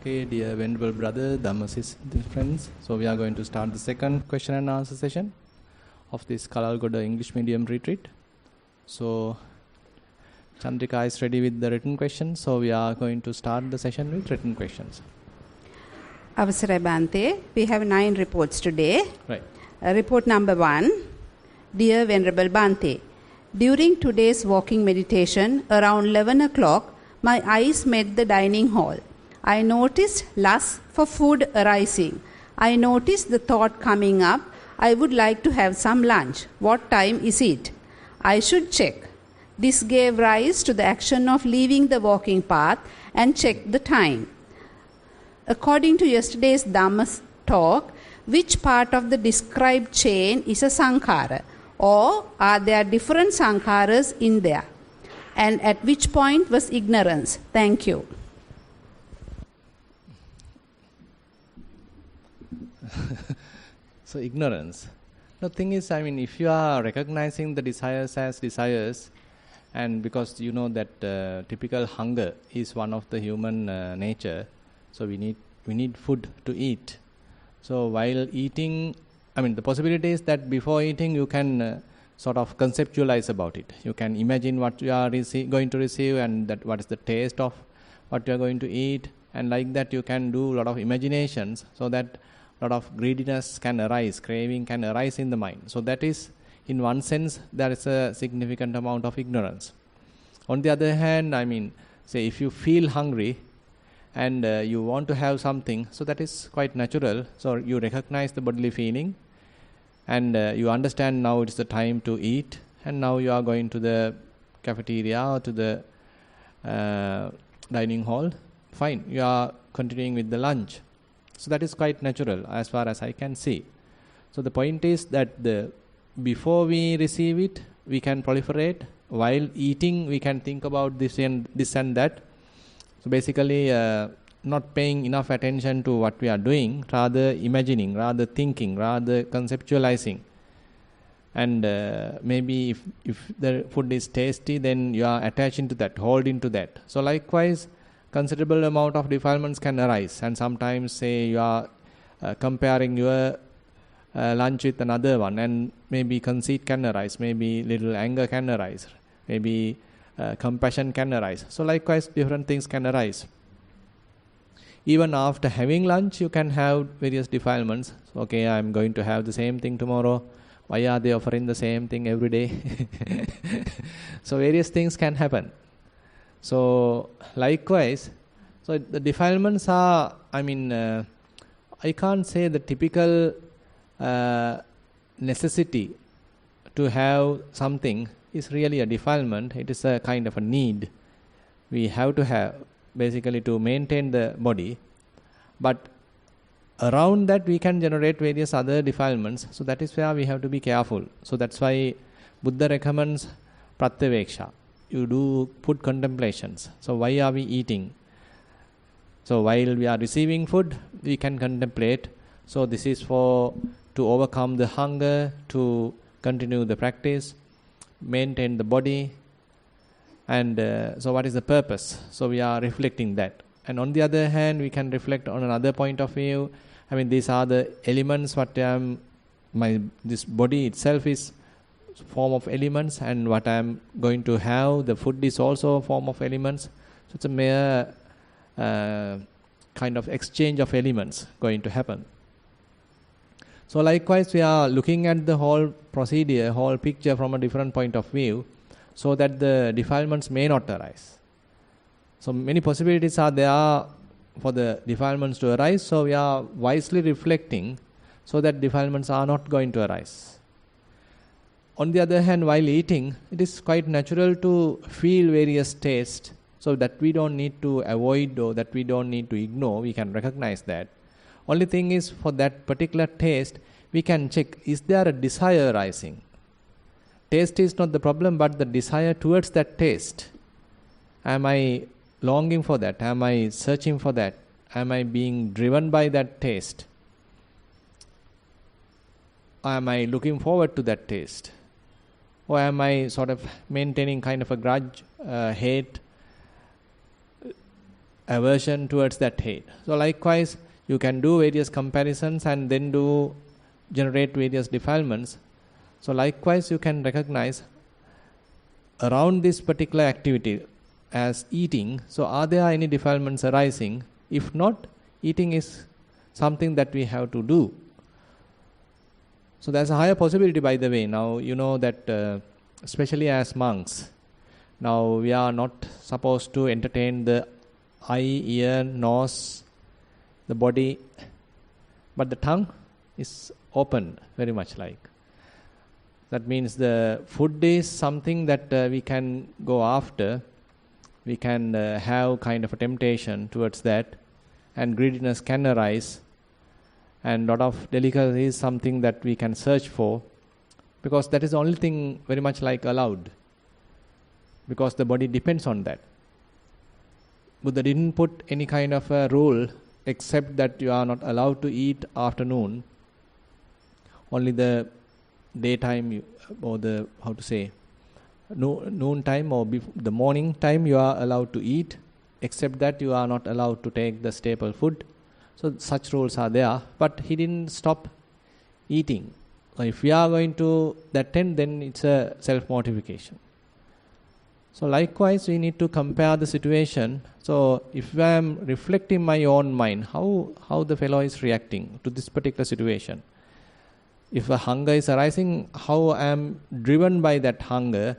Okay, dear Venerable Brother, Dhammasis, friends. So we are going to start the second question and answer session of this Kalalgoda English medium retreat. So Chandrika is ready with the written questions. So we are going to start the session with written questions. Avasarai Bhante, we have 9 reports today. Right. Report number 1. Dear Venerable Bhante, during today's walking meditation, around 11 o'clock, my eyes met the dining hall. I noticed lust for food arising. I noticed the thought coming up, I would like to have some lunch. What time is it? I should check. This gave rise to the action of leaving the walking path and check the time. According to yesterday's Dhamma talk, which part of the described chain is a sankhara? Or are there different sankharas in there? And at which point was ignorance? Thank you. So ignorance. The thing is, if you are recognizing the desires as desires, and because you know that typical hunger is one of the human nature, so we need food to eat. So while eating, the possibility is that before eating you can sort of conceptualize about it. You can imagine what you are going to receive and that what is the taste of what you are going to eat, and like that you can do a lot of imaginations, so that a lot of greediness can arise, craving can arise in the mind. So that is, in one sense, there is a significant amount of ignorance. On the other hand, say if you feel hungry and you want to have something, so that is quite natural. So you recognize the bodily feeling and you understand now it's the time to eat, and now you are going to the cafeteria or to the dining hall. Fine, you are continuing with the lunch. So that is quite natural as far as I can see. So the point is that before we receive it, we can proliferate. While eating, we can think about this and that. So basically, not paying enough attention to what we are doing, rather imagining, rather thinking, rather conceptualizing. And maybe if the food is tasty, then you are attaching to that, holding to that. So likewise, considerable amount of defilements can arise, and sometimes say you are comparing your lunch with another one, and maybe conceit can arise, maybe little anger can arise, maybe compassion can arise. So likewise different things can arise. Even after having lunch you can have various defilements. So, okay, I am going to have the same thing tomorrow. Why are they offering the same thing every day? So various things can happen. So likewise, so the defilements are, I can't say the typical necessity to have something is really a defilement. It is a kind of a need we have to have basically to maintain the body. But around that we can generate various other defilements. So that is where we have to be careful. So that's why Buddha recommends pratyaveksha. You do put contemplations. So why are we eating? So while we are receiving food, we can contemplate. So this is to overcome the hunger, to continue the practice, maintain the body, and so what is the purpose? So we are reflecting that. And on the other hand, we can reflect on another point of view. These are the elements what this body itself is form of elements, and what I am going to have, the food is also a form of elements. So it's a mere kind of exchange of elements going to happen. So likewise we are looking at the whole procedure, whole picture from a different point of view, so that the defilements may not arise. So many possibilities are there for the defilements to arise, so we are wisely reflecting so that defilements are not going to arise. On the other hand, while eating, it is quite natural to feel various tastes, so that we don't need to avoid or that we don't need to ignore. We can recognize that. Only thing is, for that particular taste, we can check, is there a desire arising? Taste is not the problem, but the desire towards that taste. Am I longing for that? Am I searching for that? Am I being driven by that taste? Am I looking forward to that taste? Or am I sort of maintaining kind of a grudge, hate, aversion towards that hate. So likewise, you can do various comparisons and then generate various defilements. So likewise, you can recognize around this particular activity as eating. So are there any defilements arising? If not, eating is something that we have to do. So there's a higher possibility, by the way. Now, you know that especially as monks, now we are not supposed to entertain the eye, ear, nose, the body, but the tongue is opened very much like. That means the food is something that we can go after. We can have kind of a temptation towards that, and greediness can arise, and lot of delicacy is something that we can search for, because that is the only thing very much like allowed, because the body depends on that. Buddha didn't put any kind of a rule except that you are not allowed to eat afternoon. Only the daytime or the, noon time or the morning time you are allowed to eat. Except that you are not allowed to take the staple food. So such rules are there. But he didn't stop eating. So if we are going to that end, then it's a self-mortification. So likewise, we need to compare the situation. So if I am reflecting my own mind, how the fellow is reacting to this particular situation. If a hunger is arising, how I am driven by that hunger,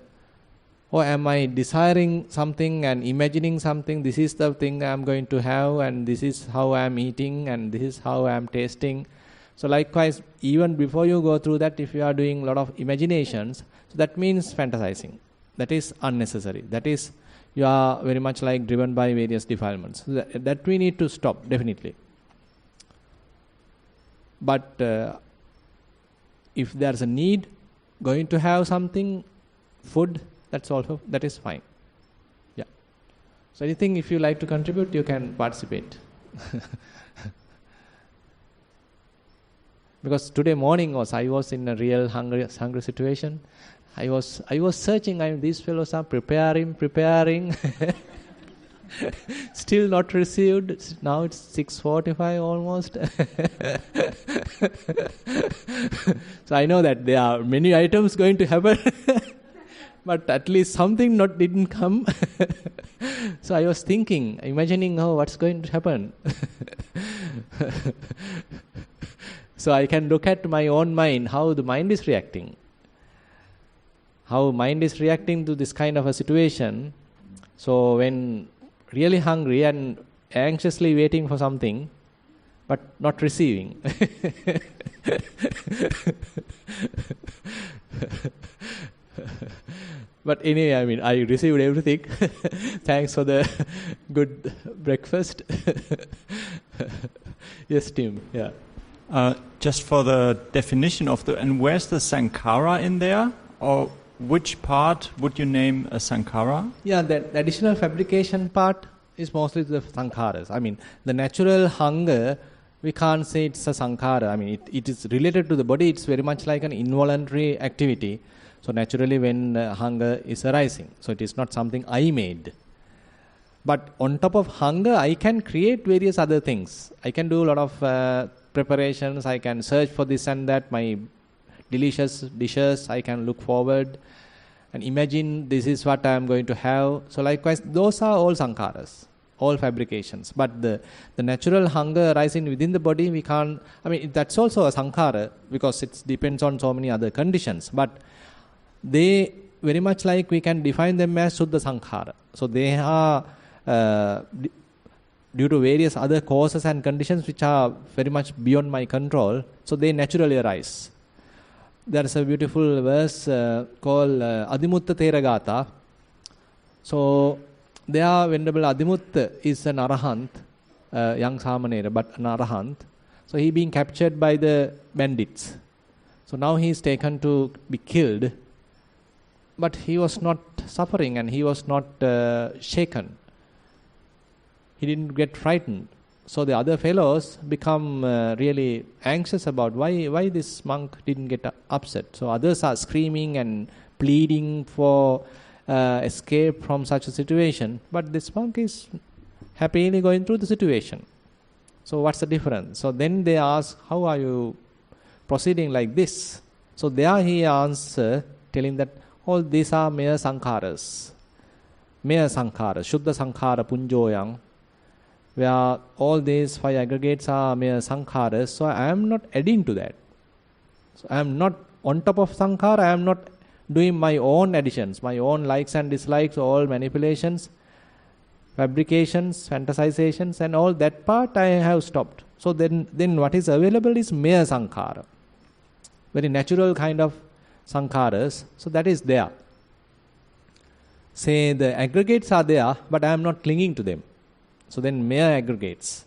or am I desiring something and imagining something, this is the thing I am going to have, and this is how I am eating, and this is how I am tasting. So likewise, even before you go through that, if you are doing a lot of imaginations, so that means fantasizing. That is unnecessary. That is, you are very much like driven by various defilements. So that we need to stop, definitely. But if there is a need, going to have something, food, that is fine. Yeah. So anything, if you like to contribute, you can participate. Because today morning I was in a real hungry situation. I was searching. These fellows are preparing. Still not received. Now it's 6:45 almost. So I know that there are many items going to happen. But at least something didn't come. So I was thinking, imagining, what's going to happen? So I can look at my own mind, how the mind is reacting. How mind is reacting to this kind of a situation. So when really hungry and anxiously waiting for something, but not receiving. But anyway, I received everything. Thanks for the good breakfast. Yes, Tim. Yeah. Just for the definition of and where's the sankhara in there? Or which part would you name a sankhara? Yeah, the additional fabrication part is mostly the sankharas. The natural hunger, we can't say it's a sankhara. It is related to the body. It's very much like an involuntary activity. So naturally when hunger is arising. So it is not something I made. But on top of hunger, I can create various other things. I can do a lot of preparations. I can search for this and that. My delicious dishes, I can look forward and imagine this is what I am going to have. So likewise, those are all sankharas, all fabrications. But the natural hunger arising within the body, we can't, that's also a sankhara because it depends on so many other conditions. But they very much like we can define them as Suddha Sankhara. So they are due to various other causes and conditions which are very much beyond my control. So they naturally arise. There is a beautiful verse called Adimutta Theragata. So there Venerable Adimutta is an arahant, young samanera, but an arahant. So he being captured by the bandits. So now he is taken to be killed. But he was not suffering and he was not shaken. He didn't get frightened. So the other fellows become really anxious about why this monk didn't get upset. So others are screaming and pleading for escape from such a situation. But this monk is happily going through the situation. So what's the difference? So then they ask, how are you proceeding like this? So there he answers, telling that all these are mere sankharas. Mere sankhara, Shuddha sankhara, punjoyang, where all these 5 aggregates are mere sankharas. So I am not adding to that. So I am not on top of sankhara, I am not doing my own additions, my own likes and dislikes, all manipulations, fabrications, fantasizations, and all that part I have stopped. So then what is available is mere sankhara. Very natural kind of sankharas. So that is there. Say the aggregates are there, but I am not clinging to them. So then mere aggregates.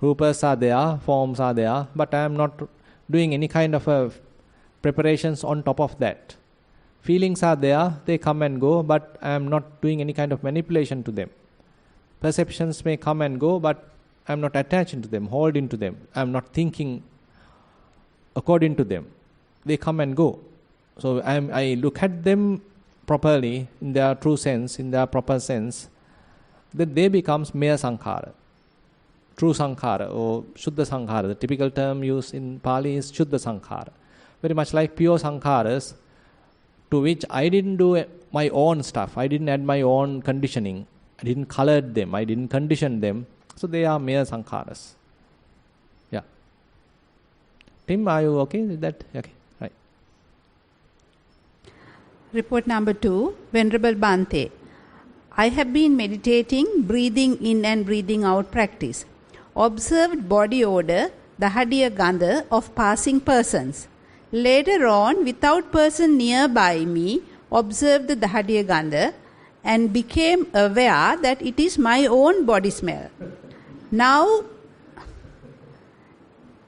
Rupas are there, forms are there, but I am not doing any kind of preparations on top of that. Feelings are there, they come and go, but I am not doing any kind of manipulation to them. Perceptions may come and go, but I am not attaching to them, holding to them. I am not thinking according to them. They come and go. So I look at them properly, in their true sense, in their proper sense, then they becomes mere sankhara. True sankhara or Shuddha sankhara. The typical term used in Pali is Shuddha sankhara. Very much like pure sankharas, to which I didn't do my own stuff. I didn't add my own conditioning. I didn't color them. I didn't condition them. So they are mere sankharas. Yeah. Tim, are you okay with that? Okay. Right. Report number 2, Venerable Bhante. I have been meditating, breathing in and breathing out practice. Observed body odor, dahadiya gandha of passing persons. Later on, without person nearby me, observed the dahadiya gandha and became aware that it is my own body smell. Now,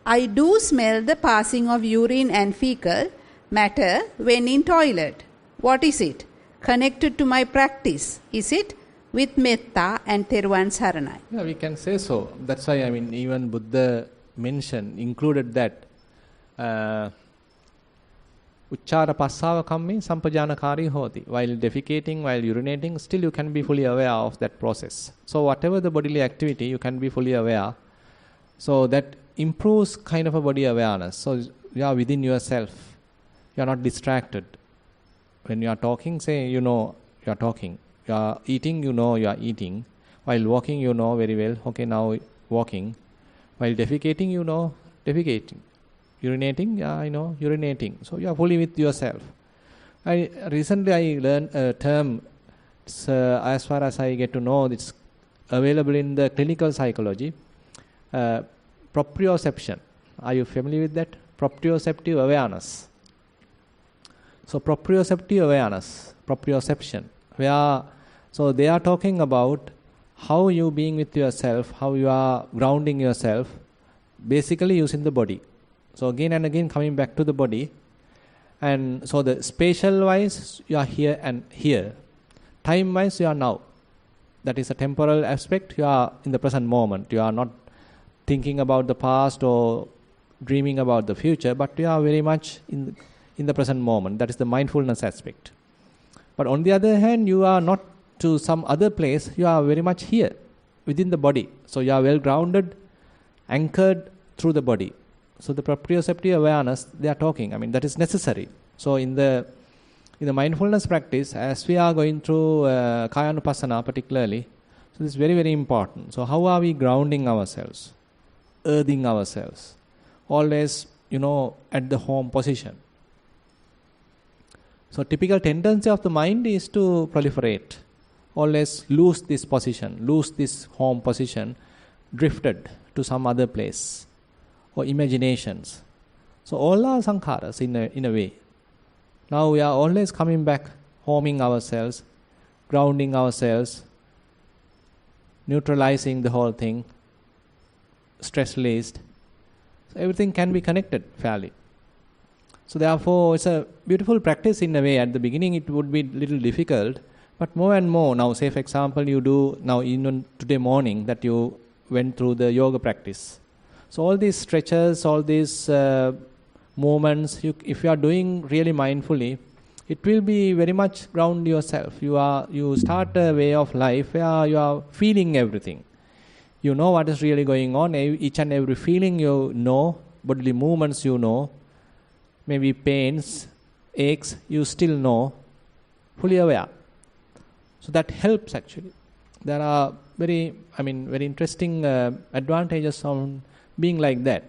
I do smell the passing of urine and fecal matter when in toilet. What is it? Connected to my practice, is it? With metta and Theruvan Saranai. Yeah, we can say so. That's why, even Buddha included that. Uchchara passava kammi sampajanakari hoti. While defecating, while urinating, still you can be fully aware of that process. So whatever the bodily activity, you can be fully aware. So that improves kind of a body awareness. So you are within yourself. You are not distracted. When you are talking, say you know you are talking. You are eating, you know you are eating. While walking, you know very well, okay, now walking. While defecating, you know defecating. Urinating, yeah, I know urinating. So you are fully with yourself. Recently I learned a term, as far as I get to know, it's available in the clinical psychology, proprioception. Are you familiar with that? Proprioceptive awareness. So proprioceptive awareness, proprioception, so they are talking about how you being with yourself, how you are grounding yourself, basically using the body. So again and again coming back to the body. And so the spatial wise, you are here and here. Time wise, you are now. That is a temporal aspect. You are in the present moment. You are not thinking about the past or dreaming about the future, but you are very much in the present moment. That is the mindfulness aspect. But on the other hand, you are not to some other place. You are very much here within the body. So you are well grounded, anchored through the body. So the proprioceptive awareness, they are talking. That is necessary. So in the mindfulness practice, as we are going through Kayanupassana particularly, so this is very, very important. So how are we grounding ourselves, earthing ourselves? Always, at the home position. So typical tendency of the mind is to proliferate. Always lose this position, lose this home position, drifted to some other place. Or imaginations. So all are sankharas in a way. Now we are always coming back, homing ourselves, grounding ourselves, neutralizing the whole thing, stress released. So everything can be connected fairly. So therefore it's a beautiful practice in a way. At the beginning it would be a little difficult, but more and more now, say for example you do now even today morning that you went through the yoga practice. So all these stretches, all these movements, if you are doing really mindfully, it will be very much ground yourself. You start a way of life where you are feeling everything. You know what is really going on. Each and every feeling you know, bodily movements you know, maybe pains, aches, you still know, fully aware. So that helps actually. There are very interesting advantages on being like that.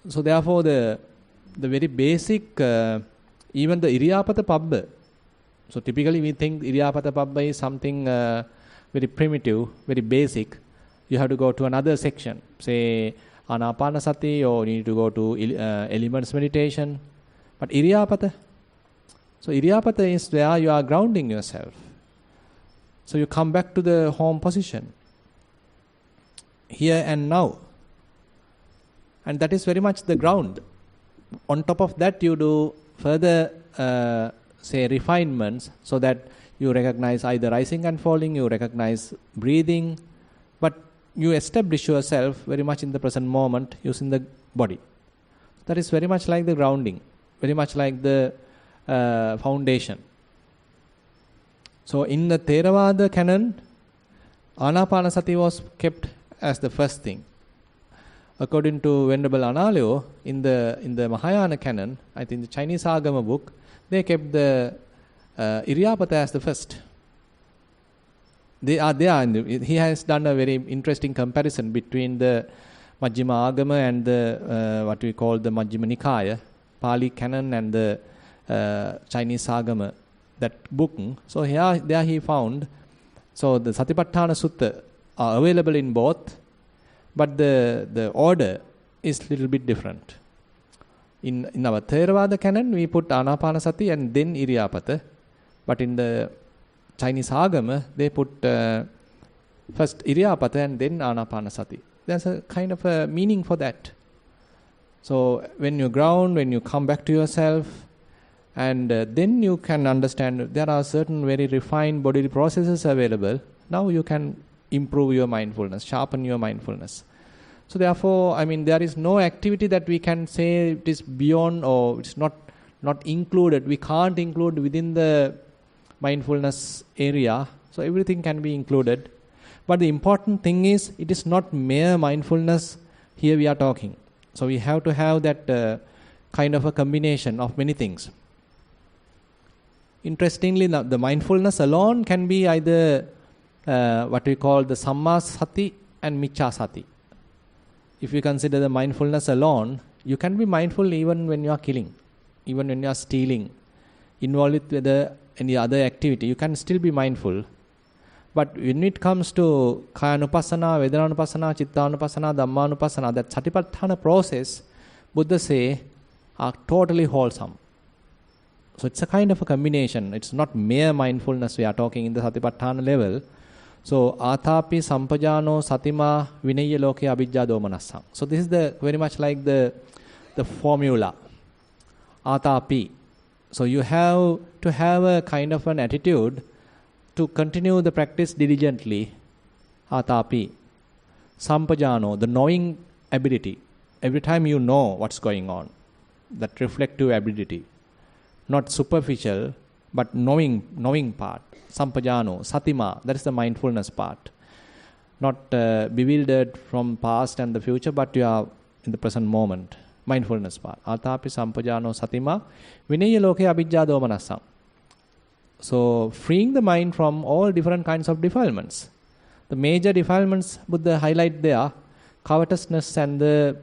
So therefore the very basic, even the Iriyapata Pabbha. So typically we think Iriyapata Pabbha is something very primitive, very basic. You have to go to another section, say Anapanasati, or you need to go to elements meditation. But Iriyapata, so Iriyapata is where you are grounding yourself. So you come back to the home position, here and now. And that is very much the ground. On top of that, you do further, refinements, so that you recognize either rising and falling, you recognize breathing, but you establish yourself very much in the present moment using the body. That is very much like the grounding, very much like the foundation. So in the Theravada canon, Anapanasati was kept as the first thing. According to Venerable Analayo, in the Mahayana canon, I think the Chinese Agama book, they kept the Iriyapata as the first. He has done a very interesting comparison between the Majjhima Agama and the what we call the Majjhima Nikaya, Pali canon, and the Chinese Agama, that book. So there he found, so the Satipatthana Sutta are available in both, but the order is little bit different. In our Theravada canon, we put Anapanasati and then Iriyapata, but in the Chinese Agama, they put first Iriyapata and then Anapanasati. There's a kind of a meaning for that. So when you ground, when you come back to yourself, and then you can understand there are certain very refined bodily processes available. Now you can improve your mindfulness, sharpen your mindfulness. So therefore, there is no activity that we can say it is beyond, or it's not included. We can't include within the mindfulness area. So everything can be included. But the important thing is, it is not mere mindfulness here we are talking. So we have to have that kind of a combination of many things. Interestingly, the mindfulness alone can be either what we call the Samma Sati and Miccha Sati. If you consider the mindfulness alone, you can be mindful even when you are killing, even when you are stealing, involved with any other activity, you can still be mindful. But when it comes to Kayanupassana, Vedananupassana, Chittanupassana, Dhammanupassana, that Satipatthana process, Buddha say, are totally wholesome. So it's a kind of a combination. It's not mere mindfulness we are talking in the Satipatthana level. So Atapi Sampajano Satima Vinaya Loke Abhijja Domanassam. So this is very much like the formula. Atapi. So you have to have a kind of an attitude to continue the practice diligently. Atapi. Sampajano, the knowing ability. Every time you know what's going on. That reflective ability. Not superficial, but knowing part. Sampajano, Satima, that is the mindfulness part. Not bewildered from past and the future, but you are in the present moment. Mindfulness part. Atapi Sampajano Satima Vinaya Loke Abhijja Domanassam. So freeing the mind from all different kinds of defilements. The major defilements Buddha highlight there, covetousness and the,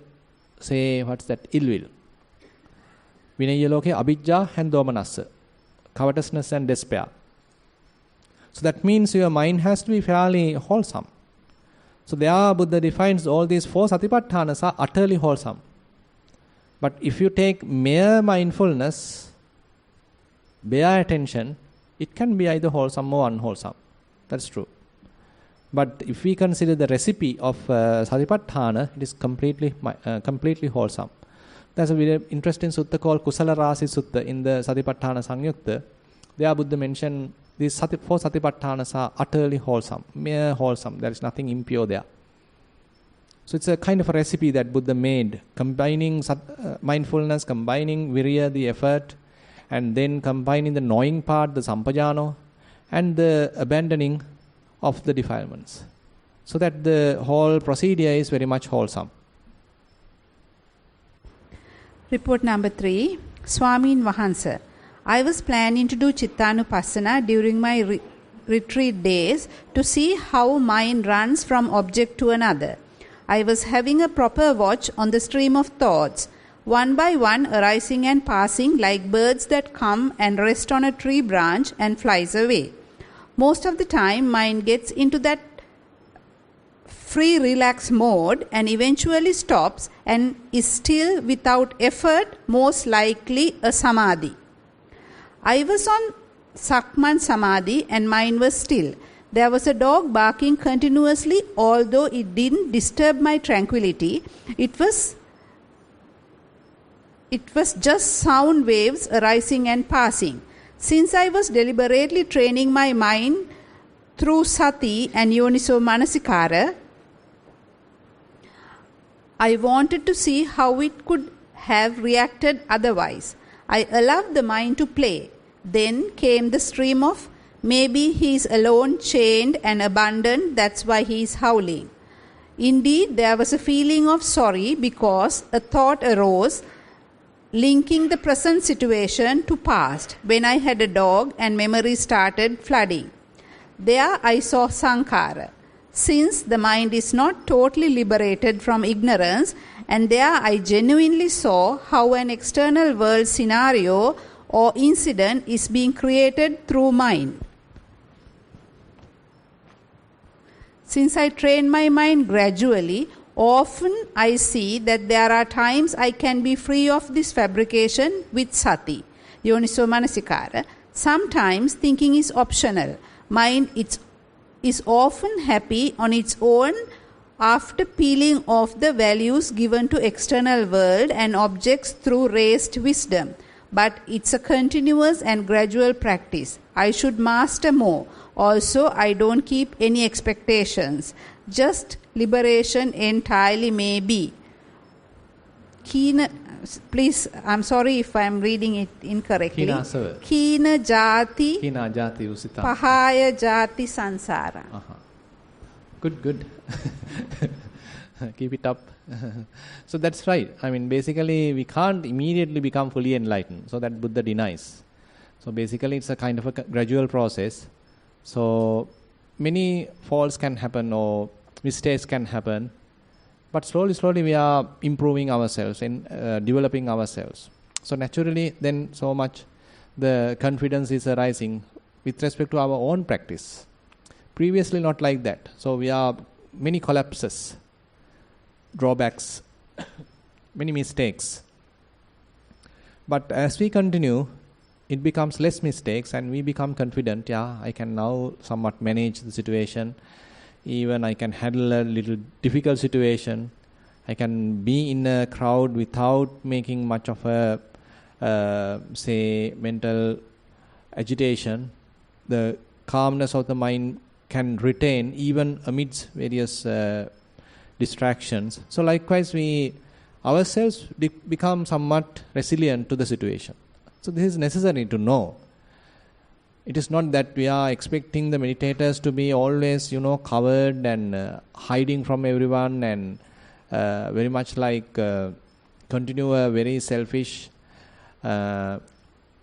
ill will. Vinaya Loke Abhijja and Domanassa. Covetousness and despair. So that means your mind has to be fairly wholesome. So there Buddha defines all these 4 Satipatthanas are utterly wholesome. But if you take mere mindfulness, bare attention, it can be either wholesome or unwholesome. That's true. But if we consider the recipe of Satipatthana, it is completely wholesome. There's a very interesting sutta called Kusala Rasi Sutta in the Satipatthana Sangyukta. There Buddha mentioned these 4 Satipatthanas are utterly wholesome, mere wholesome. There is nothing impure there. So it's a kind of a recipe that Buddha made, combining mindfulness, combining virya, the effort, and then combining the knowing part, the sampajano, and the abandoning of the defilements. so that the whole procedure is very much wholesome. Report number 3. Swamin Vahansa. I was planning to do Chittanupassana during my retreat days to see how mind runs from object to another. I was having a proper watch on the stream of thoughts, one by one arising and passing like birds that come and rest on a tree branch and flies away. Most of the time, mind gets into that free relax mode and eventually stops and is still without effort, most likely a samadhi. I was on Sakman Samadhi and mind was still. There was a dog barking continuously, although it didn't disturb my tranquility. It was just sound waves arising and passing. Since I was deliberately training my mind through sati and yoniso manasikara, I wanted to see how it could have reacted otherwise. I allowed the mind to play. Then came the stream of, maybe he is alone, chained and abandoned, that's why he is howling. Indeed, there was a feeling of sorry because a thought arose linking the present situation to past, when I had a dog and memory started flooding. There I saw sankhara. Since the mind is not totally liberated from ignorance, and there I genuinely saw how an external world scenario or incident is being created through mind. Since I train my mind gradually, often I see that there are times I can be free of this fabrication with sati, yoniso manasikara. Sometimes thinking is optional. Mind is often happy on its own after peeling off the values given to external world and objects through raised wisdom. But it's a continuous and gradual practice. I should master more. Also, I don't keep any expectations. Just liberation entirely may be. Please, I'm sorry if I'm reading it incorrectly. Kina jati usita. Pahaya jati sansara. Good. Keep it up. So that's right. I mean, basically, we can't immediately become fully enlightened. So that Buddha denies. So basically, it's a kind of a gradual process. So many faults can happen or mistakes can happen. But slowly we are improving ourselves and developing ourselves. So naturally, then so much the confidence is arising with respect to our own practice. Previously, not like that. So we are many collapses, drawbacks, many mistakes. But as we continue, it becomes less mistakes and we become confident. Yeah, I can now somewhat manage the situation. Even I can handle a little difficult situation. I can be in a crowd without making much of a, mental agitation. The calmness of the mind can retain even amidst various distractions. So likewise, we ourselves become somewhat resilient to the situation. So this is necessary to know. It is not that we are expecting the meditators to be always, covered and hiding from everyone and very much like continue a very selfish,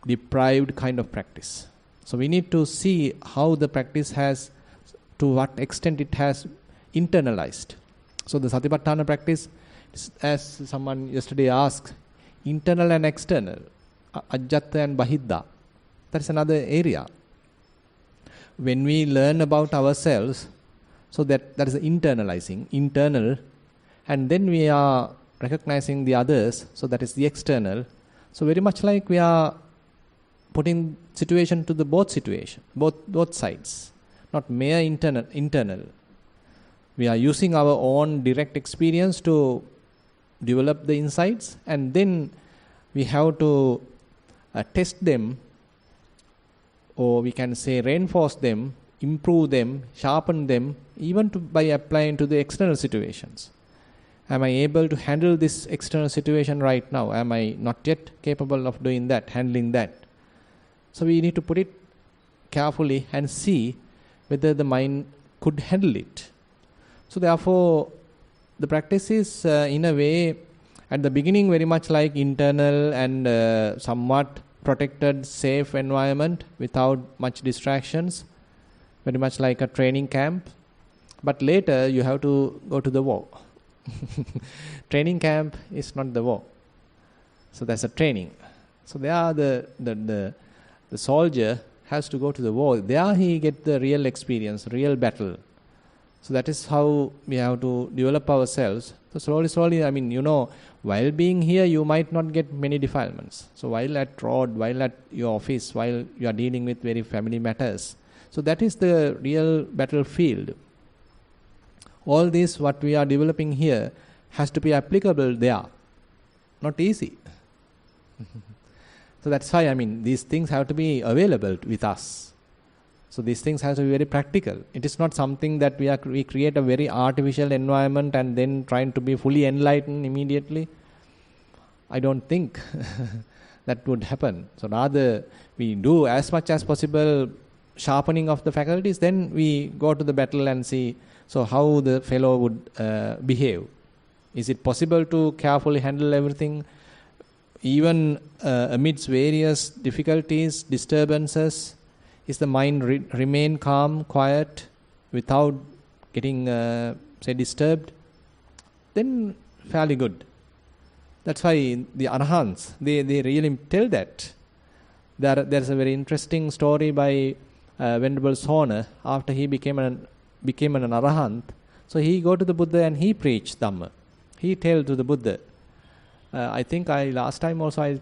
deprived kind of practice. So we need to see how the practice has, to what extent it has internalized. So the Satipatthana practice, as someone yesterday asked, internal and external, ajjata and bahidda. That is another area. When we learn about ourselves, so that is internalizing, internal, and then we are recognizing the others, so that is the external. So very much like we are putting situation to the both sides, not mere internal. We are using our own direct experience to develop the insights, and then we have to test them, or we can say reinforce them, improve them, sharpen them, even by applying to the external situations. Am I able to handle this external situation right now? Am I not yet capable of doing that, handling that? So we need to put it carefully and see whether the mind could handle it. So therefore, the practice is in a way at the beginning very much like internal and somewhat protected, safe environment without much distractions, very much like a training camp. But later you have to go to the war. Training camp is not the war. So that's a training. So there the soldier has to go to the war. There he get the real experience, real battle. So that is how we have to develop ourselves. So slowly, I mean, while being here, you might not get many defilements. So while at road, while at your office, while you are dealing with very family matters. So that is the real battlefield. All this, what we are developing here, has to be applicable there. Not easy. So that's why, I mean, these things have to be available with us. So these things have to be very practical. It is not something that we create a very artificial environment and then trying to be fully enlightened immediately. I don't think that would happen. So rather, we do as much as possible sharpening of the faculties, then we go to the battle and see so how the fellow would behave. Is it possible to carefully handle everything? Even amidst various difficulties, disturbances, is the mind remain calm, quiet, without getting, disturbed? Then fairly good. That's why the Arahants, they really tell that. There's a very interesting story by Venerable Sona after he became an Arahant. So he go to the Buddha and he preached Dhamma. He tell to the Buddha. I think last time also I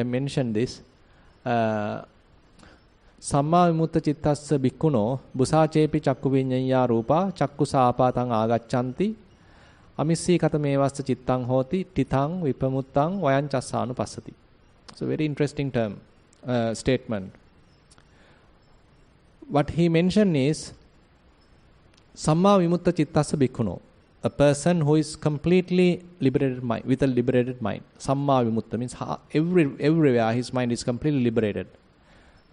mentioned this. Samma vimutta cittassa bhikkhuno busacepi chakku viññaya rupa chakku sāpātaṃ āgacchanti amissi katamevassa cittaṃ hoti titaṃ vipamuttaṃ vayaṃ cassānu passati. So very interesting statement. What he mentioned is Samma vimutta cittassa bhikkhuno, a person who is completely liberated mind, with a liberated mind. Samma vimutta means everywhere his mind is completely liberated.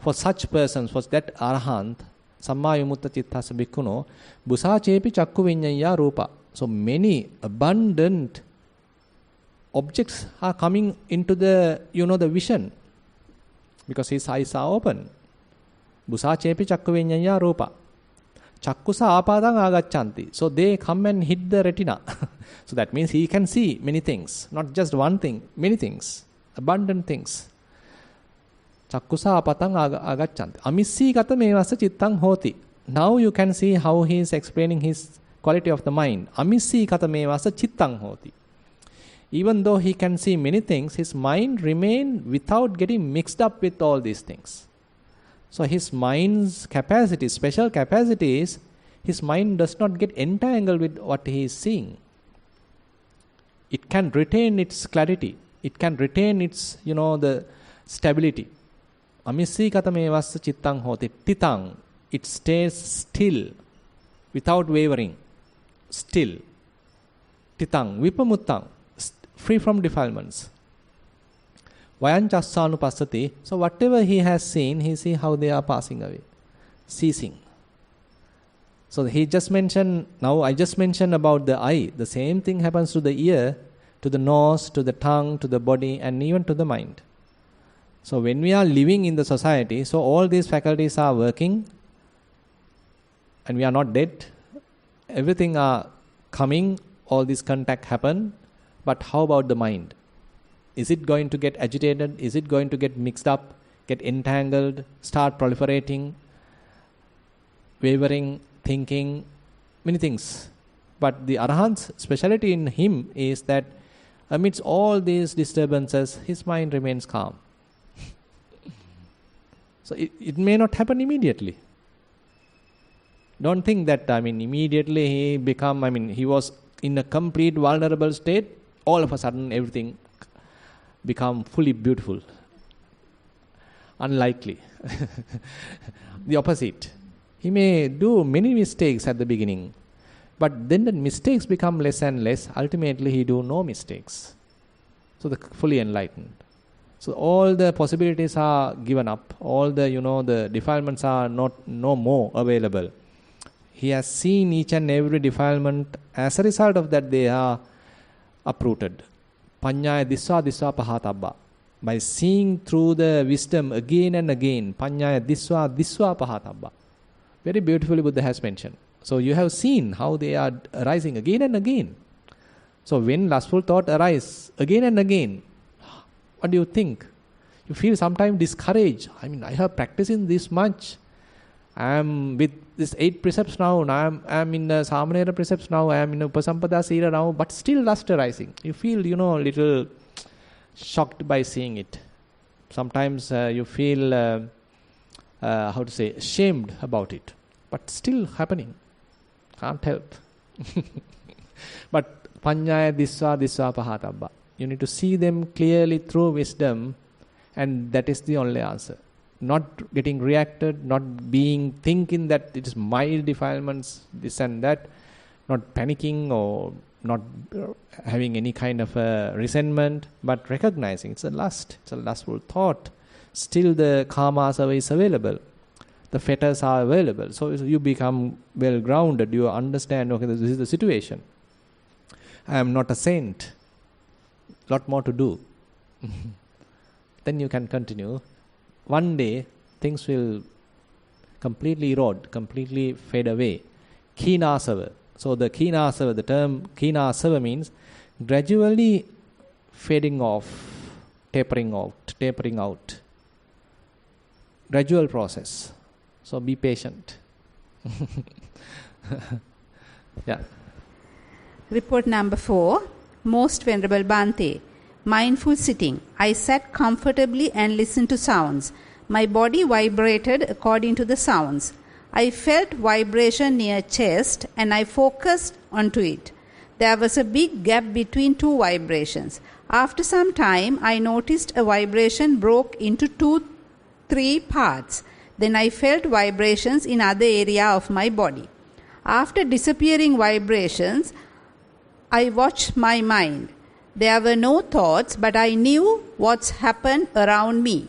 For such persons, for that Arahant, Samma vimutta cittassa bhikkhuno, busacepi chakku viññaya rupa. So many abundant objects are coming into the vision because his eyes are open. Busacepi chakku viññaya rupa. Chakkusa āpādaṃ āgacchanti. So they come and hit the retina. So that means he can see many things, not just one thing, many things, abundant things. Chakkusa āpādaṃ āgacchanti. Amissi katamevassa cittaṃ hoti. Now you can see how he is explaining his quality of the mind. Amissi katamevassa cittaṃ hoti. Even though he can see many things, his mind remains without getting mixed up with all these things. So his mind's capacity, special capacity is, his mind does not get entangled with what he is seeing. It can retain its clarity. It can retain its, the stability. Amissi katamevassa cittaṃ hoti. Titaṃ. It stays still, without wavering. Still. Titaṃ. Vipamuttaṃ. Free from defilements. Vayaṃ cassānu passati. So whatever he has seen, he see how they are passing away, ceasing. So he just mentioned, now I just mentioned about the eye. The same thing happens to the ear, to the nose, to the tongue, to the body, and even to the mind. So when we are living in the society, so all these faculties are working, and we are not dead. Everything are coming, all this contact happen. But how about the mind? Is it going to get agitated? Is it going to get mixed up, get entangled, start proliferating, wavering, thinking, many things? But the Arahant's speciality in him is that amidst all these disturbances, his mind remains calm. So it may not happen immediately. Don't think that, immediately he was in a complete vulnerable state, all of a sudden everything become fully beautiful. Unlikely. The opposite. He may do many mistakes at the beginning, but then the mistakes become less and less. Ultimately, he do no mistakes. So the fully enlightened. So all the possibilities are given up. All the the defilements are no more available. He has seen each and every defilement. As a result of that, they are uprooted. Panyaya disva disva pahatabba. By seeing through the wisdom again and again, Panyaya disva disva pahatabba. Very beautifully Buddha has mentioned. So you have seen how they are arising again and again. So when lustful thought arise again and again, what do you think? You feel sometimes discouraged. I mean, I have practiced in this much. I am with these 8 precepts now. I am in the Samanera precepts now. I am in the Upasampada Sila now. But still lust arising. You feel, little shocked by seeing it. Sometimes you feel, ashamed about it. But still happening. Can't help. But Panyaya disva disva pahatabba. You need to see them clearly through wisdom, and that is the only answer. Not getting reacted, not thinking that it is my defilements, this and that, not panicking or not having any kind of resentment, but recognizing it's a lust, it's a lustful thought. Still the karma asava is available. The fetters are available. So you become well grounded. You understand, okay, this is the situation. I am not a saint. Lot more to do. Then you can continue. One day, things will completely erode, completely fade away. Khinasava. So the khinasava, the term khinasava means gradually fading off, tapering out. Gradual process. So be patient. Yeah. Report number 4. Most Venerable Bhante. Mindful sitting. I sat comfortably and listened to sounds. My body vibrated according to the sounds. I felt vibration near chest and I focused onto it. There was a big gap between 2 vibrations. After some time, I noticed a vibration broke into 2-3 parts. Then I felt vibrations in other area of my body. After disappearing vibrations, I watched my mind. There were no thoughts, but I knew what's happened around me.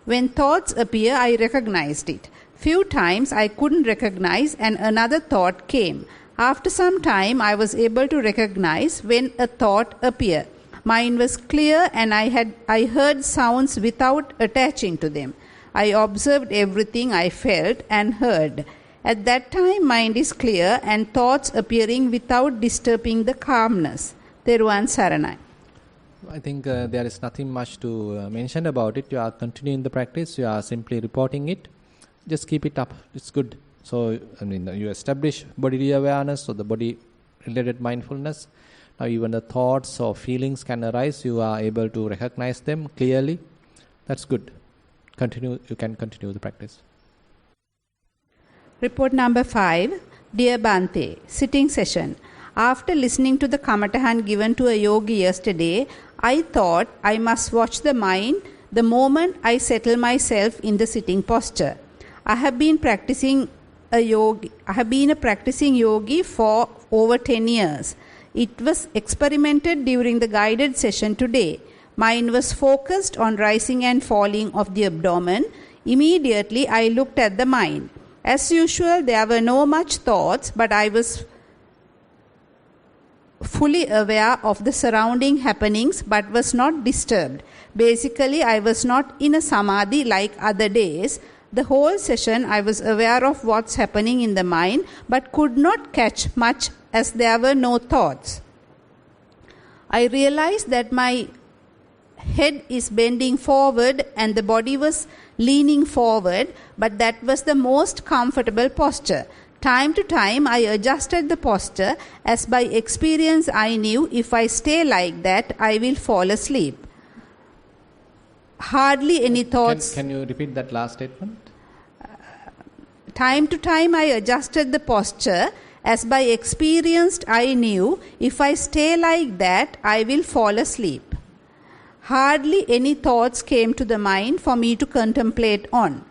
When thoughts appear, I recognized it. Few times I couldn't recognize and another thought came. After some time, I was able to recognize when a thought appeared. Mind was clear and I heard sounds without attaching to them. I observed everything I felt and heard. At that time, mind is clear and thoughts appearing without disturbing the calmness. Theruvan Saranai. I think there is nothing much to mention about it. You are continuing the practice. You are simply reporting it. Just keep it up. It's good. So, you establish bodily awareness, so the body-related mindfulness. Now, even the thoughts or feelings can arise. You are able to recognize them clearly. That's good. Continue. You can continue the practice. Report number 5. Dear Bhante, sitting session. After listening to the Kamatahan given to a yogi yesterday, I thought I must watch the mind the moment I settle myself in the sitting posture. I have been a practicing yogi for over 10 years. It was experimented during the guided session today. Mind was focused on rising and falling of the abdomen. Immediately I looked at the mind. As usual, there were no much thoughts, but I was fully aware of the surrounding happenings but was not disturbed. Basically, I was not in a samadhi like other days. The whole session I was aware of what's happening in the mind but could not catch much as there were no thoughts. I realized that my head is bending forward and the body was leaning forward, but that was the most comfortable posture. Time to time I adjusted the posture, as by experience I knew if I stay like that I will fall asleep. Hardly any thoughts. Can you repeat that last statement? Time to time I adjusted the posture, as by experience I knew if I stay like that I will fall asleep. Hardly any thoughts came to the mind for me to contemplate on.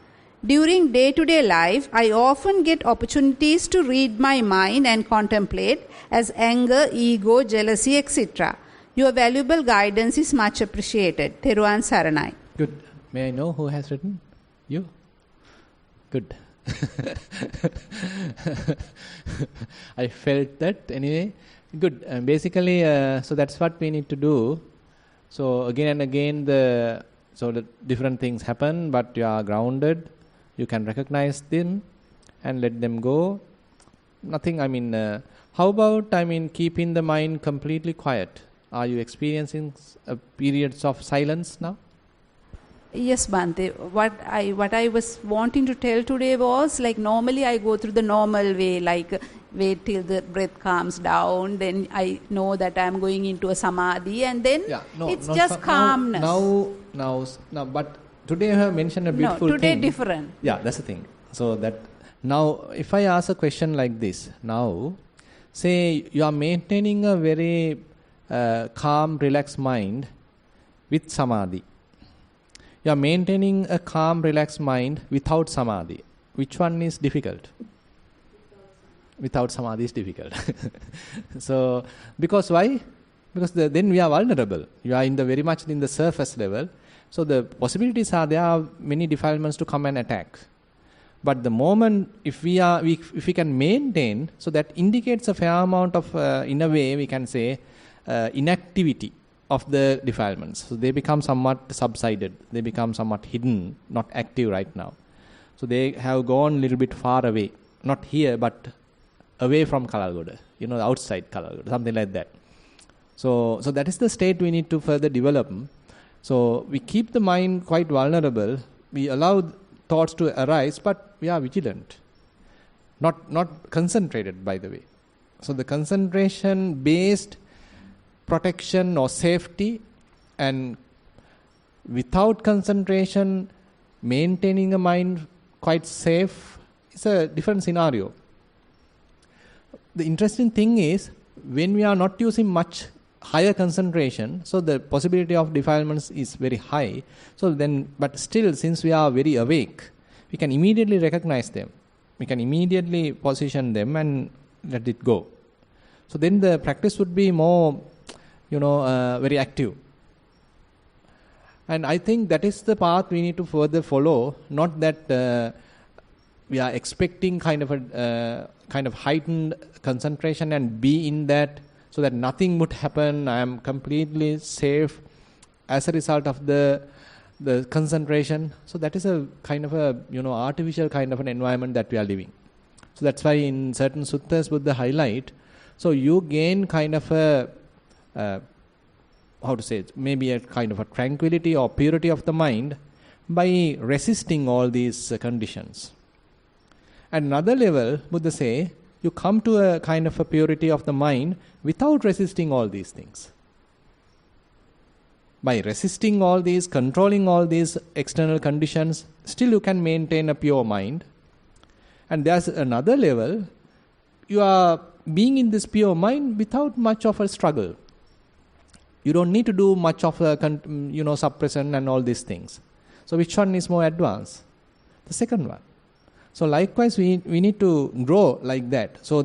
During day-to-day life, I often get opportunities to read my mind and contemplate as anger, ego, jealousy, etc. Your valuable guidance is much appreciated. Theruvan Saranai. Good. May I know who has written? You? Good. I felt that anyway. Good. Basically, so that's what we need to do. So again and again, the different things happen, but you are grounded. You can recognize them and let them go. Nothing. How about keeping the mind completely quiet? Are you experiencing periods of silence now? Yes, Bhante. What I was wanting to tell today was, like, normally I go through the normal way, like wait till the breath calms down, then I know that I am going into a samadhi, and then it's just calmness. Now, but today you have mentioned a beautiful thing. No, today different. Yeah, that's the thing. So that now, if I ask a question like this, now, say you are maintaining a very calm, relaxed mind with samadhi. You are maintaining a calm, relaxed mind without samadhi. Which one is difficult? Without samadhi is difficult. So, because why? Because then we are vulnerable. You are very much in the surface level. So the possibilities are there are many defilements to come and attack. But the moment if we can maintain, so that indicates a fair amount of, in a way we can say, inactivity of the defilements. So they become somewhat subsided. They become somewhat hidden, not active right now. So they have gone a little bit far away. Not here, but away from Kalalgoda. Outside Kalalgoda, something like that. So that is the state we need to further develop. So we keep the mind quite vulnerable. We allow thoughts to arise, but we are vigilant. Not concentrated, by the way. So the concentration-based protection or safety, and without concentration, maintaining a mind quite safe, is a different scenario. The interesting thing is, when we are not using much higher concentration, so the possibility of defilements is very high. So then, but still, since we are very awake, we can immediately recognize them. We can immediately position them and let it go. So then the practice would be more, very active. And I think that is the path we need to further follow. Not that we are expecting kind of heightened concentration and be in that, so that nothing would happen. I am completely safe as a result of the concentration. So that is a kind of a artificial kind of an environment that we are living. So that's why in certain suttas Buddha highlight. So you gain kind of a maybe a kind of a tranquility or purity of the mind by resisting all these conditions. At another level, Buddha say, you come to a kind of a purity of the mind without resisting all these things. By resisting all these, controlling all these external conditions, still you can maintain a pure mind. And there's another level, you are being in this pure mind without much of a struggle. You don't need to do much of a suppression and all these things. So which one is more advanced? The second one. So likewise, we need to grow like that. So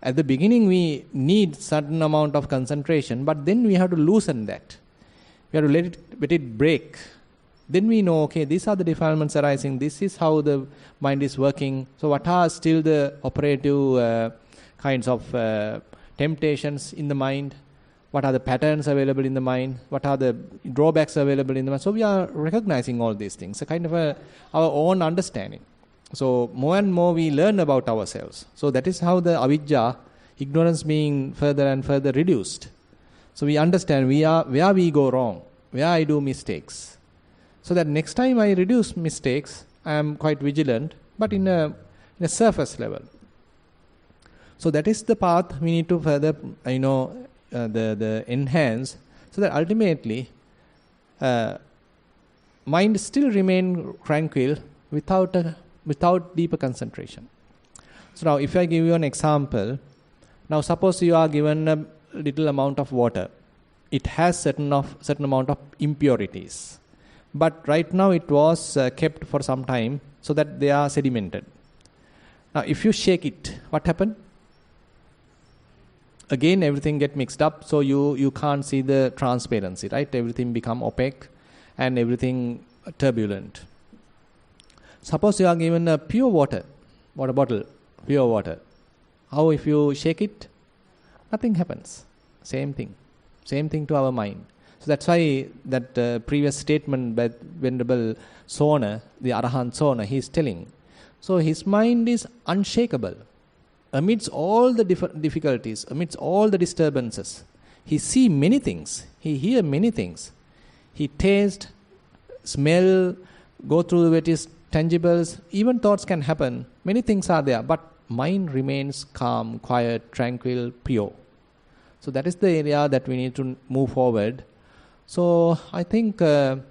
at the beginning, we need certain amount of concentration, but then we have to loosen that. We have to let it break. Then we know, okay, these are the defilements arising. This is how the mind is working. So what are still the operative kinds of temptations in the mind? What are the patterns available in the mind? What are the drawbacks available in the mind? So we are recognizing all these things, a kind of our own understanding. So more and more we learn about ourselves. So that is how the avidya, ignorance, being further and further reduced. So we understand where we go wrong, where I do mistakes. So that next time I reduce mistakes, I am quite vigilant, but in a surface level. So that is the path we need to further, the enhance, so that ultimately mind still remain tranquil without deeper concentration. So now if I give you an example, now suppose you are given a little amount of water. It has certain amount of impurities. But right now it was kept for some time so that they are sedimented. Now if you shake it, what happened? Again everything get mixed up, so you can't see the transparency, right? Everything become opaque and everything turbulent. Suppose you are given a pure water. water bottle, pure water. How if you shake it? Nothing happens. Same thing. Same thing to our mind. So that's why that previous statement by Venerable Sona, the Arahant Sona, he is telling. So his mind is unshakable. Amidst all the difficulties, amidst all the disturbances, he see many things. He hear many things. He taste, smell, go through various tangibles. Even thoughts can happen. Many things are there. But mind remains calm, quiet, tranquil, pure. So that is the area that we need to move forward. So I think there's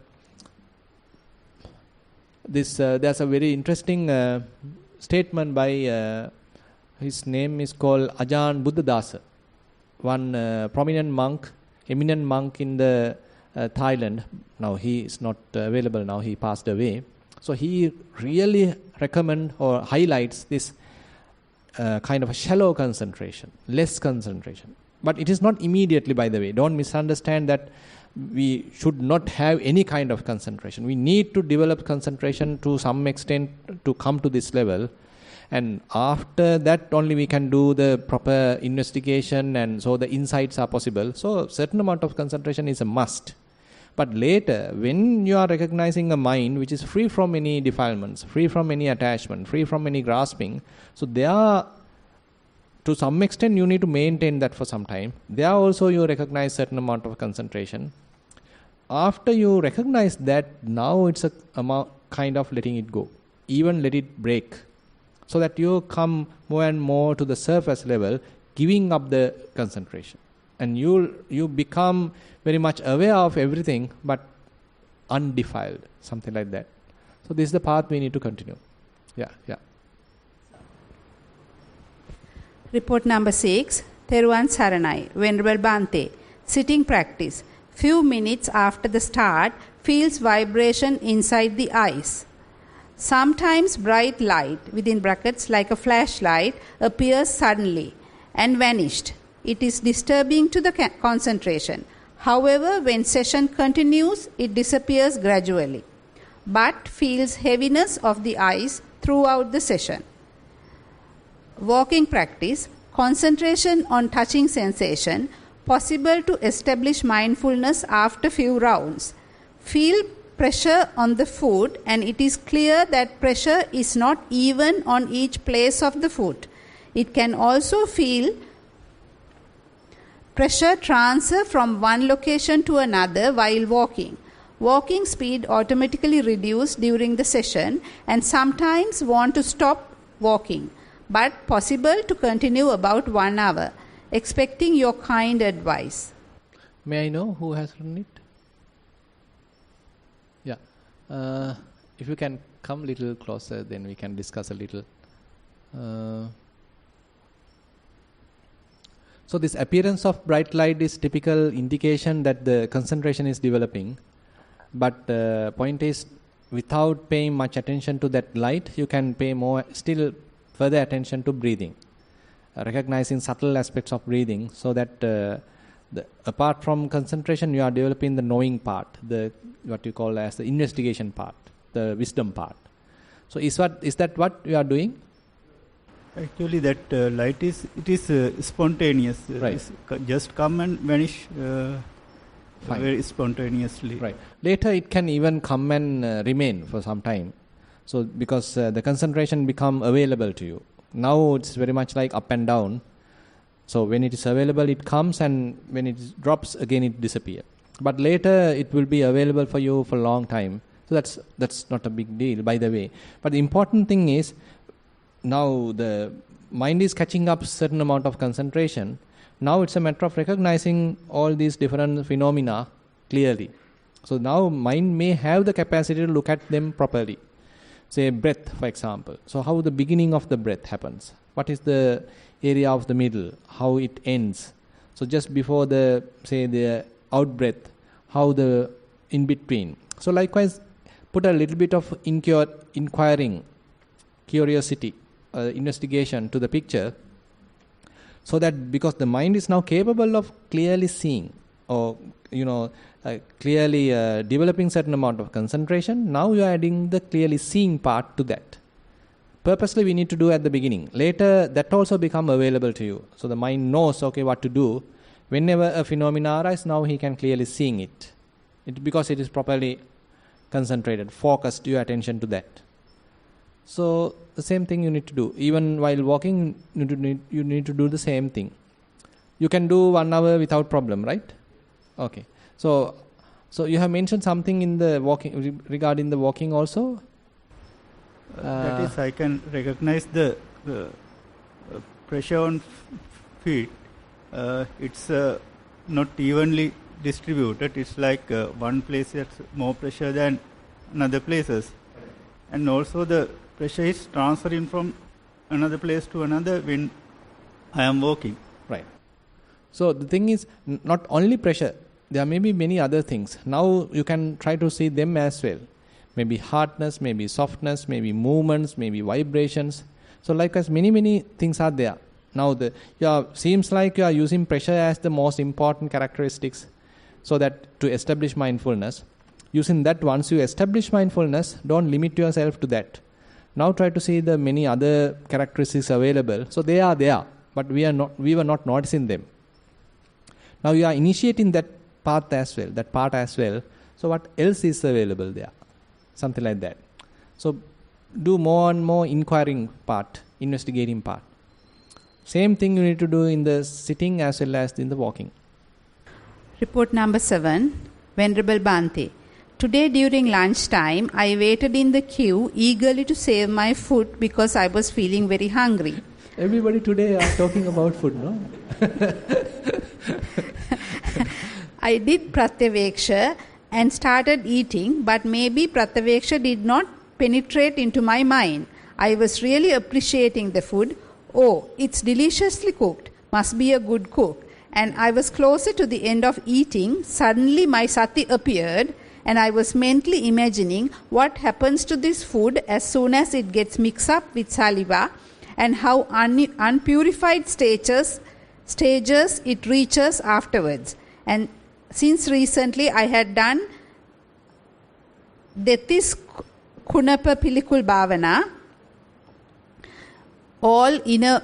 a very interesting statement by his name is called Ajahn Buddhadasa, one prominent monk, eminent monk in the Thailand. Now he is not available now, he passed away. So he really recommend or highlights this kind of a shallow concentration, less concentration. But it is not immediately, by the way. Don't misunderstand that we should not have any kind of concentration. We need to develop concentration to some extent to come to this level. And after that only we can do the proper investigation, and so the insights are possible. So certain amount of concentration is a must. But later, when you are recognizing a mind which is free from any defilements, free from any attachment, free from any grasping, so there, to some extent, you need to maintain that for some time. There also you recognize certain amount of concentration. After you recognize that, now it's a kind of letting it go. Even let it break. So that you come more and more to the surface level, giving up the concentration. And you become very much aware of everything, but undefiled. Something like that. So this is the path we need to continue. Yeah. Report number 6, Theruvan Saranai, Venerable Bhante. Sitting practice. Few minutes after the start, feels vibration inside the eyes. Sometimes bright light, within brackets like a flashlight, appears suddenly and vanished. It is disturbing to the concentration. However, when session continues, it disappears gradually, but feels heaviness of the eyes throughout the session. Walking practice, concentration on touching sensation, possible to establish mindfulness after few rounds. Feel pressure on the foot, and it is clear that pressure is not even on each place of the foot. It can also feel pressure transfer from one location to another while walking. Walking speed automatically reduced during the session, and sometimes want to stop walking, but possible to continue about 1 hour. Expecting your kind advice. May I know who has written it? Yeah. If you can come a little closer, then we can discuss a little. So this appearance of bright light is typical indication that the concentration is developing. But point is, without paying much attention to that light, you can pay more, still further attention to breathing. Recognizing subtle aspects of breathing, so that apart from concentration, you are developing the knowing part, the what you call as the investigation part, the wisdom part. So is that what you are doing? Actually, that light is spontaneous. Right. Just come and vanish very spontaneously. Right. Later, it can even come and remain for some time. So because the concentration become available to you. Now it's very much like up and down. So when it is available, it comes, and when it drops, again it disappears. But later it will be available for you for a long time. So that's not a big deal, by the way. But the important thing is, now the mind is catching up certain amount of concentration. Now it's a matter of recognizing all these different phenomena clearly. So now mind may have the capacity to look at them properly. Say breath, for example. So how the beginning of the breath happens? What is the area of the middle? How it ends? So just before the out breath, how the in between. So likewise, put a little bit of inquiring, curiosity, investigation to the picture, so that because the mind is now capable of clearly seeing, or clearly developing certain amount of concentration, now you are adding the clearly seeing part to that. purposely we need to do at the beginning. Later, that also become available to you. So the mind knows, okay, what to do. Whenever a phenomena arises, now he can clearly seeing it. Because it is properly concentrated, focused your attention to that. So the same thing you need to do. Even while walking, you need to do the same thing. You can do 1 hour without problem, right? Okay. So you have mentioned something in the walking regarding the walking also. That is, I can recognize the pressure on feet. It's not evenly distributed. It's like one place has more pressure than another places, and also the pressure is transferring from another place to another when I am walking. Right. So the thing is, not only pressure, there may be many other things. Now you can try to see them as well. Maybe hardness, maybe softness, maybe movements, maybe vibrations. So likewise, many things are there. Now seems like you are using pressure as the most important characteristics, so that to establish mindfulness. Using that, once you establish mindfulness, don't limit yourself to that. Now try to see the many other characteristics available. So they are there, but we were not noticing them. Now you are initiating that part as well. So what else is available there? Something like that. So do more and more inquiring part, investigating part. Same thing you need to do in the sitting as well as in the walking. Report number 7, Venerable Bhante. Today during lunchtime, I waited in the queue eagerly to save my food because I was feeling very hungry. Everybody today are talking about food, no? I did pratyaveksha and started eating, but maybe pratyaveksha did not penetrate into my mind. I was really appreciating the food. Oh, it's deliciously cooked. Must be a good cook. And I was closer to the end of eating. Suddenly my sati appeared, and I was mentally imagining what happens to this food as soon as it gets mixed up with saliva, and how unpurified stages it reaches afterwards. And since recently I had done Detis Kunapa Pilikul Bhavana, all inner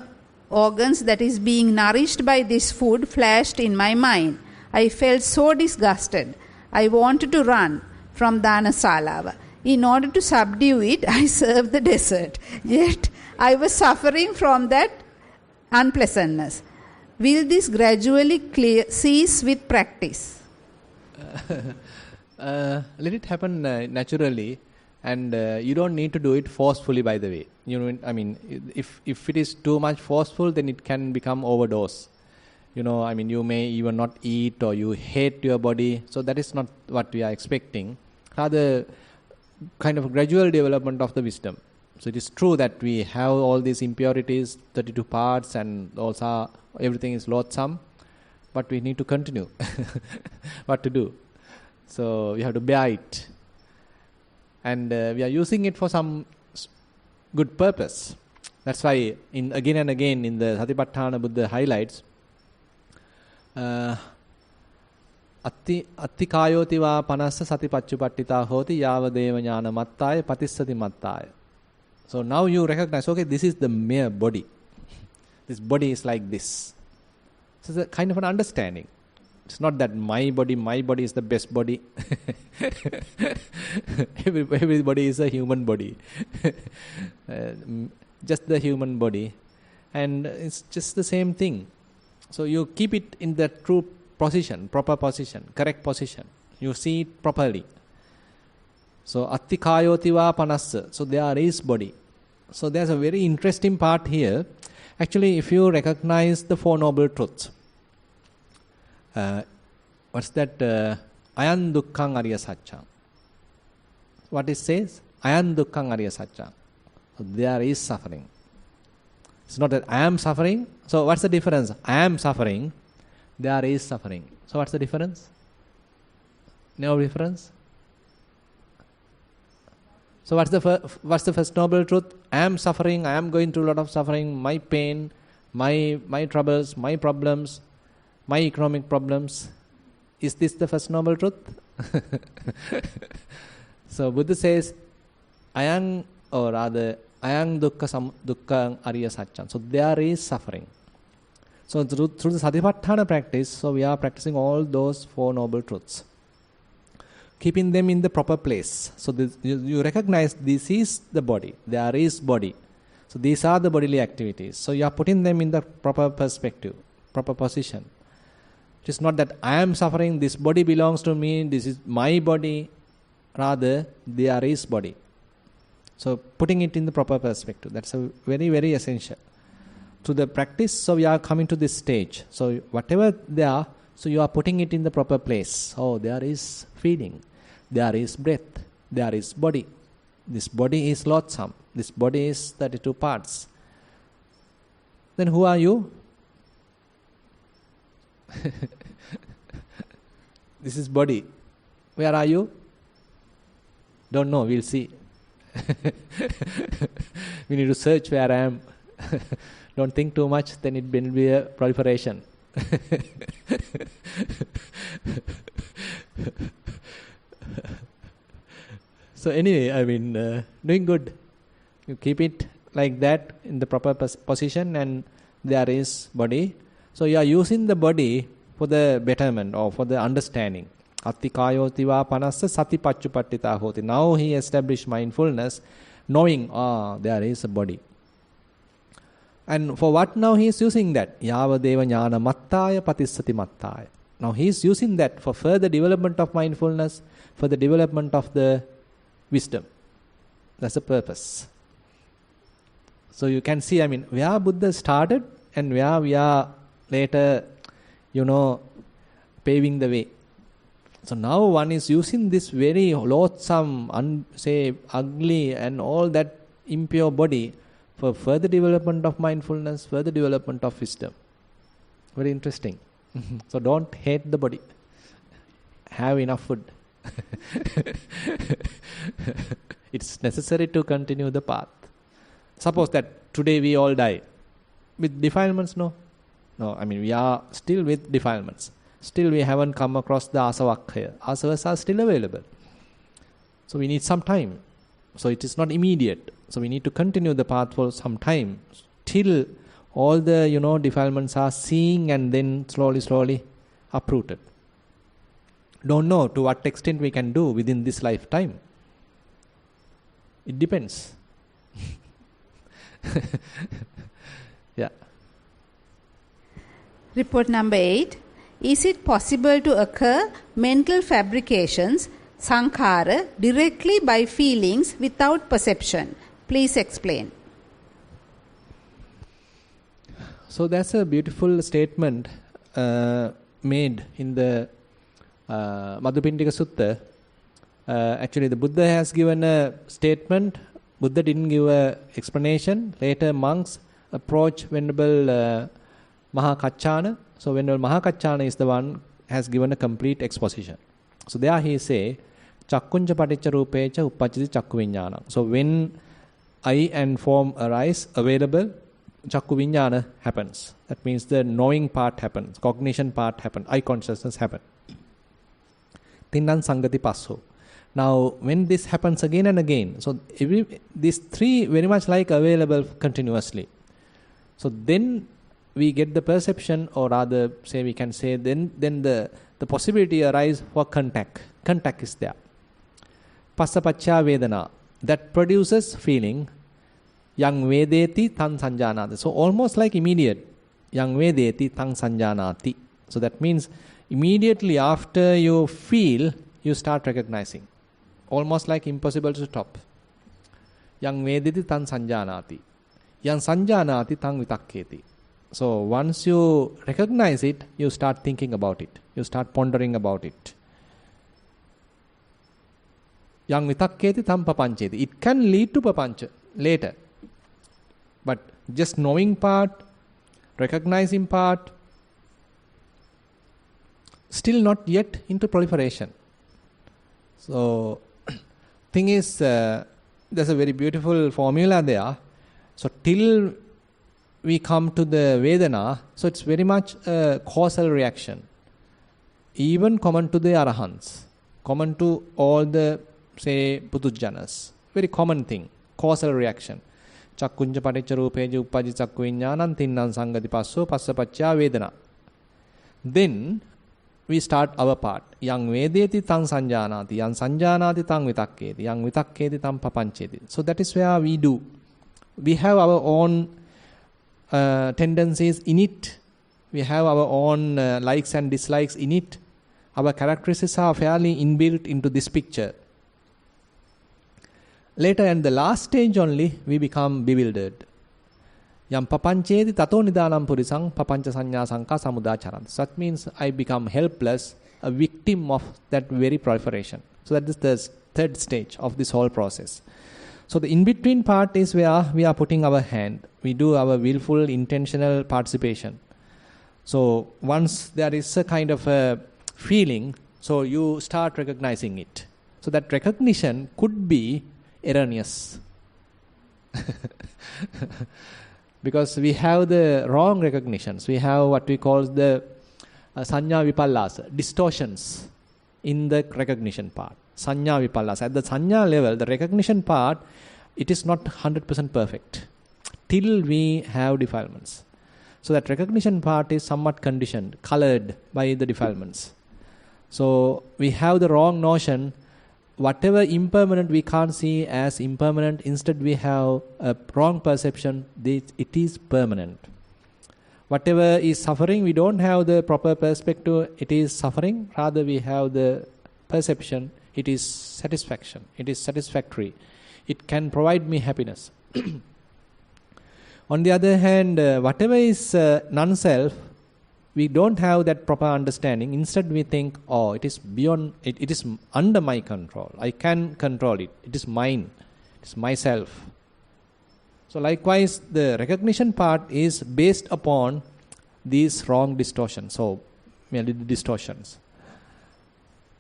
organs that is being nourished by this food flashed in my mind. I felt so disgusted. I wanted to run from Dhanasalawa. In order to subdue it, I served the dessert. Yet I was suffering from that unpleasantness. Will this gradually cease with practice? Let it happen naturally, and you don't need to do it forcefully, by the way. You know, I mean, if it is too much forceful, then it can become overdose. You know, I mean, you may even not eat, or you hate your body. So that is not what we are expecting. Rather, kind of gradual development of the wisdom. So it is true that we have all these impurities, 32 parts, and also everything is loathsome, but we need to continue. What to do? So we have to bear it. And we are using it for some good purpose. That's why again and again in the Satipatthana Buddha highlights Atti kayoti va panassa sati paccupatthita hoti yavadeva jnana mattaya patissati mattaya. So now you recognize, okay, this is the mere body. This body is like this. So it's a kind of an understanding. It's not that my body is the best body. Everybody is a human body. Just the human body. And it's just the same thing. So you keep it in the true position, proper position, correct position. You see it properly. So atti kayoti va panassa. So there is body. So there's a very interesting part here. Actually, if you recognize the Four Noble Truths, what's that? Ayan dukkhang arya satchang. What it says? Ayan dukkhang arya satchang. So there is suffering. It's not that I am suffering. So what's the difference? I am suffering. There is suffering. So what's the difference? No difference? So what's the first noble truth? I am suffering. I am going through a lot of suffering. My pain, my troubles, my problems, my economic problems. Is this the first noble truth? So Buddha says, I am, or rather, Ayang dukkha ariya satcham. So there is suffering. So through the satipatthana practice, so we are practicing all those four noble truths, keeping them in the proper place. So you recognize this is the body, there is body. So these are the bodily activities. So you are putting them in the proper perspective, proper position. It is not that I am suffering, this body belongs to me, this is my body. Rather, there is body. So putting it in the proper perspective, that's a very, very essential. To the practice, so we are coming to this stage. So whatever there, so you are putting it in the proper place. Oh, there is feeling, there is breath, there is body. This body is loathsome. This body is 32 parts. Then who are you? This is body. Where are you? Don't know, we'll see. We need to search where I am. Don't think too much, then it will be a proliferation. So anyway, I mean, doing good. You keep it like that in the proper position, and there is body. So you are using the body for the betterment or for the understanding. Attikayotiva panassa sati pachupattita hoti. Now he established mindfulness, knowing, there is a body. And for what now he is using that? Yavadeva jnana mattaya patissati mattaya. Now he is using that for further development of mindfulness, for the development of the wisdom. That's the purpose. So you can see, I mean, where Buddha started and where we are later, paving the way. So now one is using this very loathsome, ugly and all that impure body for further development of mindfulness, further development of wisdom. Very interesting. So don't hate the body. Have enough food. It's necessary to continue the path. Suppose that today we all die. With defilements, no? No, I mean we are still with defilements. Still we haven't come across the asavakkaya. Asavas are still available. So we need some time. So it is not immediate. So we need to continue the path for some time till all the defilements are seen and then slowly uprooted. Don't know to what extent we can do within this lifetime. It depends. Yeah. Report number 8. Is it possible to occur mental fabrications, sankhara, directly by feelings without perception? Please explain. So that's a beautiful statement made in the Madhupindika Sutta. Actually, the Buddha has given a statement. Buddha didn't give an explanation. Later, monks approach Venerable Mahakaccana. So Venerable Mahakaccana is the one has given a complete exposition. So there he say, Chakkunja paticca rupecha uppajjati chakku viññāna. So when eye and form arise, available, chakku viññāna happens. That means the knowing part happens, cognition part happens, eye consciousness happens. Tinnan sangati passo. Now when this happens again and again, so these three very much like available continuously. So then we get the perception, or rather say we can say then the possibility arise for contact. Contact is there. Passapaccha vedana, that produces feeling. Yang vedeti tan sanjanati. So almost like immediate. Yang vedeti tan sanjanati. So that means immediately after you feel, you start recognizing. Almost like impossible to stop. Yang vedeti tan sanjanati. Yang sanjanati tan vitakketi. So once you recognize it, you start thinking about it. You start pondering about it. Yang vitakketi tam papancheti. It can lead to papancha later. But just knowing part, recognizing part, still not yet into proliferation. So, thing is, there's a very beautiful formula there. So, till we come to the Vedana, so it's very much a causal reaction. Even common to the Arahants, common to all the, say, Putujjanas. Very common thing, causal reaction. Chakkunja paticca rupeja uppajja chakku viññānaṁ tinnaṁ saṅgati passo passa paccaya vedana. Then we start our part. Yang vedeti taṁ sanjānāti, yang sanjānāti taṁ vitakketi, yang vitakketi taṁ papancheti. So that is where we do. We have our own tendencies in it. We have our own likes and dislikes in it. Our characteristics are fairly inbuilt into this picture. Later, in the last stage only, we become bewildered. Yam papancheti tato nidanam purisang papancha sanya sanka samudacharan. So that means I become helpless, a victim of that very proliferation. So that is the third stage of this whole process. So the in-between part is where we are putting our hand. We do our willful, intentional participation. So once there is a kind of a feeling, so you start recognizing it. So that recognition could be erroneous. Because we have the wrong recognitions. We have what we call the sanya vipallasa, distortions in the recognition part. Sanya vipallasa. At the sanya level, the recognition part, it is not 100% perfect till we have defilements. So that recognition part is somewhat conditioned, colored by the defilements. So we have the wrong notion. Whatever impermanent we can't see as impermanent, instead we have a wrong perception, it is permanent. Whatever is suffering, we don't have the proper perspective, it is suffering, rather we have the perception, it is satisfaction, it is satisfactory. It can provide me happiness. On the other hand, whatever is non-self, we don't have that proper understanding. Instead, we think, oh, it is beyond, it is under my control. I can control it. It is mine. It is myself. So likewise, the recognition part is based upon these wrong distortions. So, merely the distortions.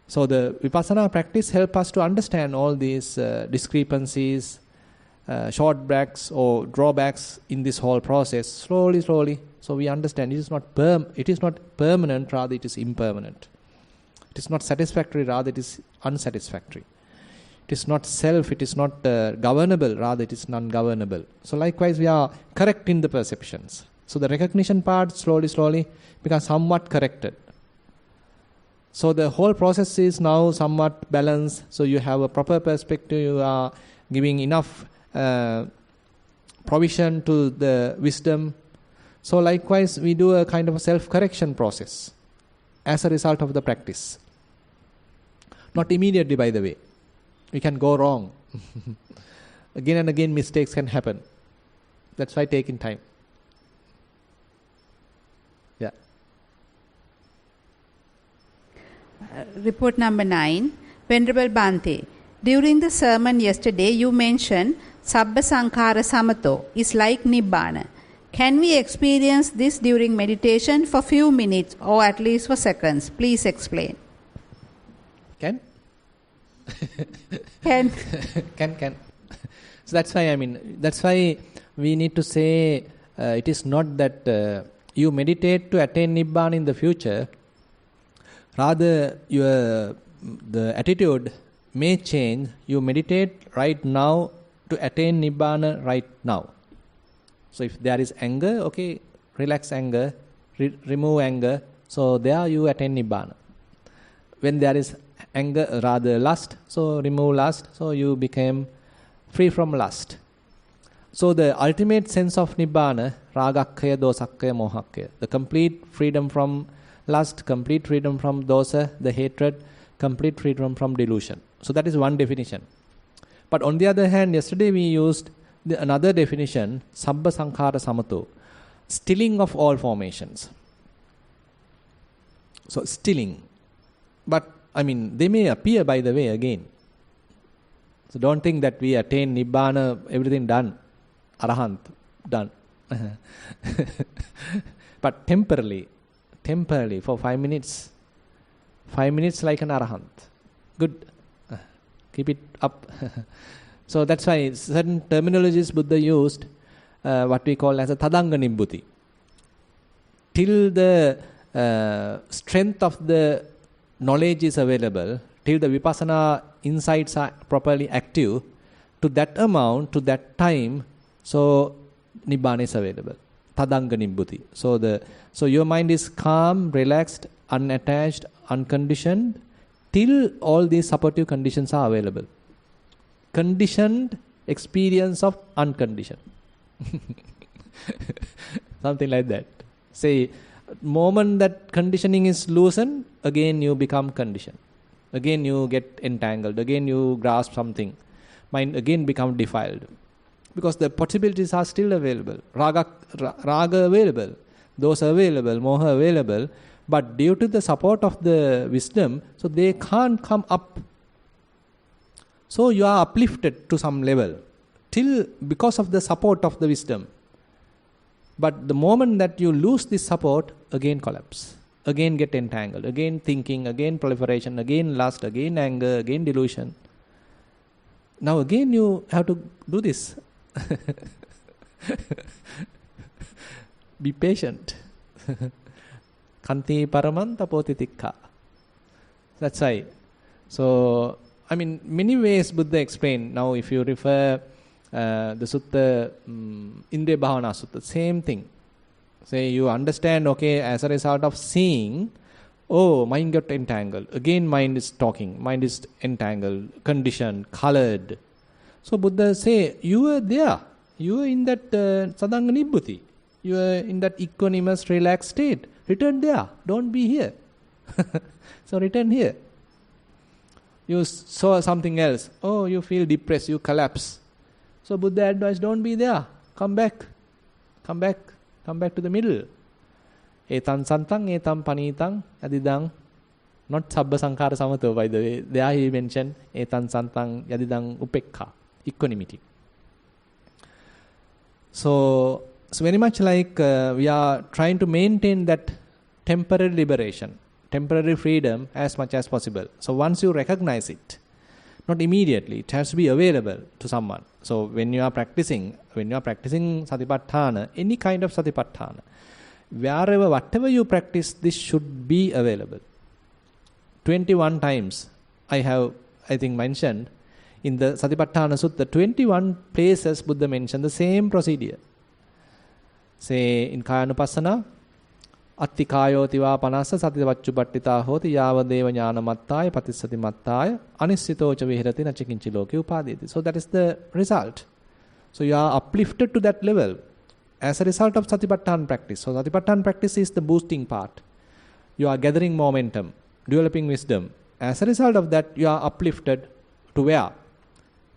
So the Vipassana practice helps us to understand all these discrepancies, short backs or drawbacks in this whole process, slowly. So we understand it is not permanent, rather it is impermanent. It is not satisfactory, rather it is unsatisfactory. It is not self, it is not governable, rather it is non-governable. So likewise we are correct in the perceptions. So the recognition part slowly becomes somewhat corrected. So the whole process is now somewhat balanced. So you have a proper perspective, you are giving enough provision to the wisdom. So likewise, we do a kind of a self-correction process as a result of the practice. Not immediately, by the way. We can go wrong. Again and again, mistakes can happen. That's why taking time. Yeah. Report number 9. Venerable Bhante, during the sermon yesterday, you mentioned Sabba Sankhara Samato is like Nibbana. Can we experience this during meditation for few minutes or at least for seconds? Please explain. Can? Can. Can. So that's why we need to say it is not that you meditate to attain Nibbana in the future. Rather, the attitude may change. You meditate right now to attain Nibbana right now. So if there is anger, okay, relax anger, remove anger. So there you attain Nibbana. When there is anger, rather lust, so remove lust. So you became free from lust. So the ultimate sense of Nibbana, ragakkaya, dosakkaya, mohakkaya, the complete freedom from lust, complete freedom from dosa, the hatred, complete freedom from delusion. So that is one definition. But on the other hand, yesterday we used another definition, Sabba Sankhara Samato, stilling of all formations. So stilling. But they may appear, by the way, again. So don't think that we attain Nibbana, everything done, Arahant, done. But temporarily, for 5 minutes. 5 minutes like an Arahant. Good. Keep it up. So that's why certain terminologies Buddha used, what we call as a Tadanga Nibbhuti. Till the strength of the knowledge is available, till the Vipassana insights are properly active, to that amount, to that time, So Nibbana is available. Tadanga Nibbhuti. So your mind is calm, relaxed, unattached, unconditioned till all these supportive conditions are available. Conditioned experience of unconditioned. Something like that. Say, moment that conditioning is loosened, again you become conditioned. Again you get entangled. Again you grasp something. Mind again become defiled. Because the possibilities are still available. Raga available. Dosa available. Moha available. But due to the support of the wisdom, so they can't come up. So you are uplifted to some level. Till because of the support of the wisdom. But the moment that you lose this support, again collapse. Again get entangled. Again thinking. Again proliferation. Again lust. Again anger. Again delusion. Now again you have to do this. Be patient. Kanti paramanta potitikka. That's why. So, many ways Buddha explained. Now, if you refer the sutta, Indriya Bhavana Sutta, same thing. Say you understand, okay, as a result of seeing, mind got entangled. Again, mind is talking. Mind is entangled, conditioned, colored. So Buddha say, you are there. You are in that sadanga nibbhuti. You are in that equanimous, relaxed state. Return there. Don't be here. So return here. You saw something else. Oh, you feel depressed. You collapse. So Buddha advised, don't be there. Come back. Come back. Come back to the middle. Etan santang, etam panitang, yadidang. Not sabba sankhara samato, by the way. There he mentioned etan santang, yadidang upekha. Equanimity. So very much like we are trying to maintain that temporary liberation, temporary freedom as much as possible. So once you recognize it, not immediately, it has to be available to someone. So when you are practicing satipatthana, any kind of satipatthana, whatever you practice, this should be available. 21 times I think mentioned in the Satipatthana Sutta, 21 places Buddha mentioned the same procedure. Say in Kayanupassana, Atti kayo tiva panassa sativacchupattita hoti yavadeva jnana mattaya patissati mattaya anissito cha vihirati nachikinchi loke upaditi. So that is the result. So you are uplifted to that level as a result of Satipatthana practice. So Satipatthana practice is the boosting part. You are gathering momentum, developing wisdom. As a result of that, you are uplifted to where?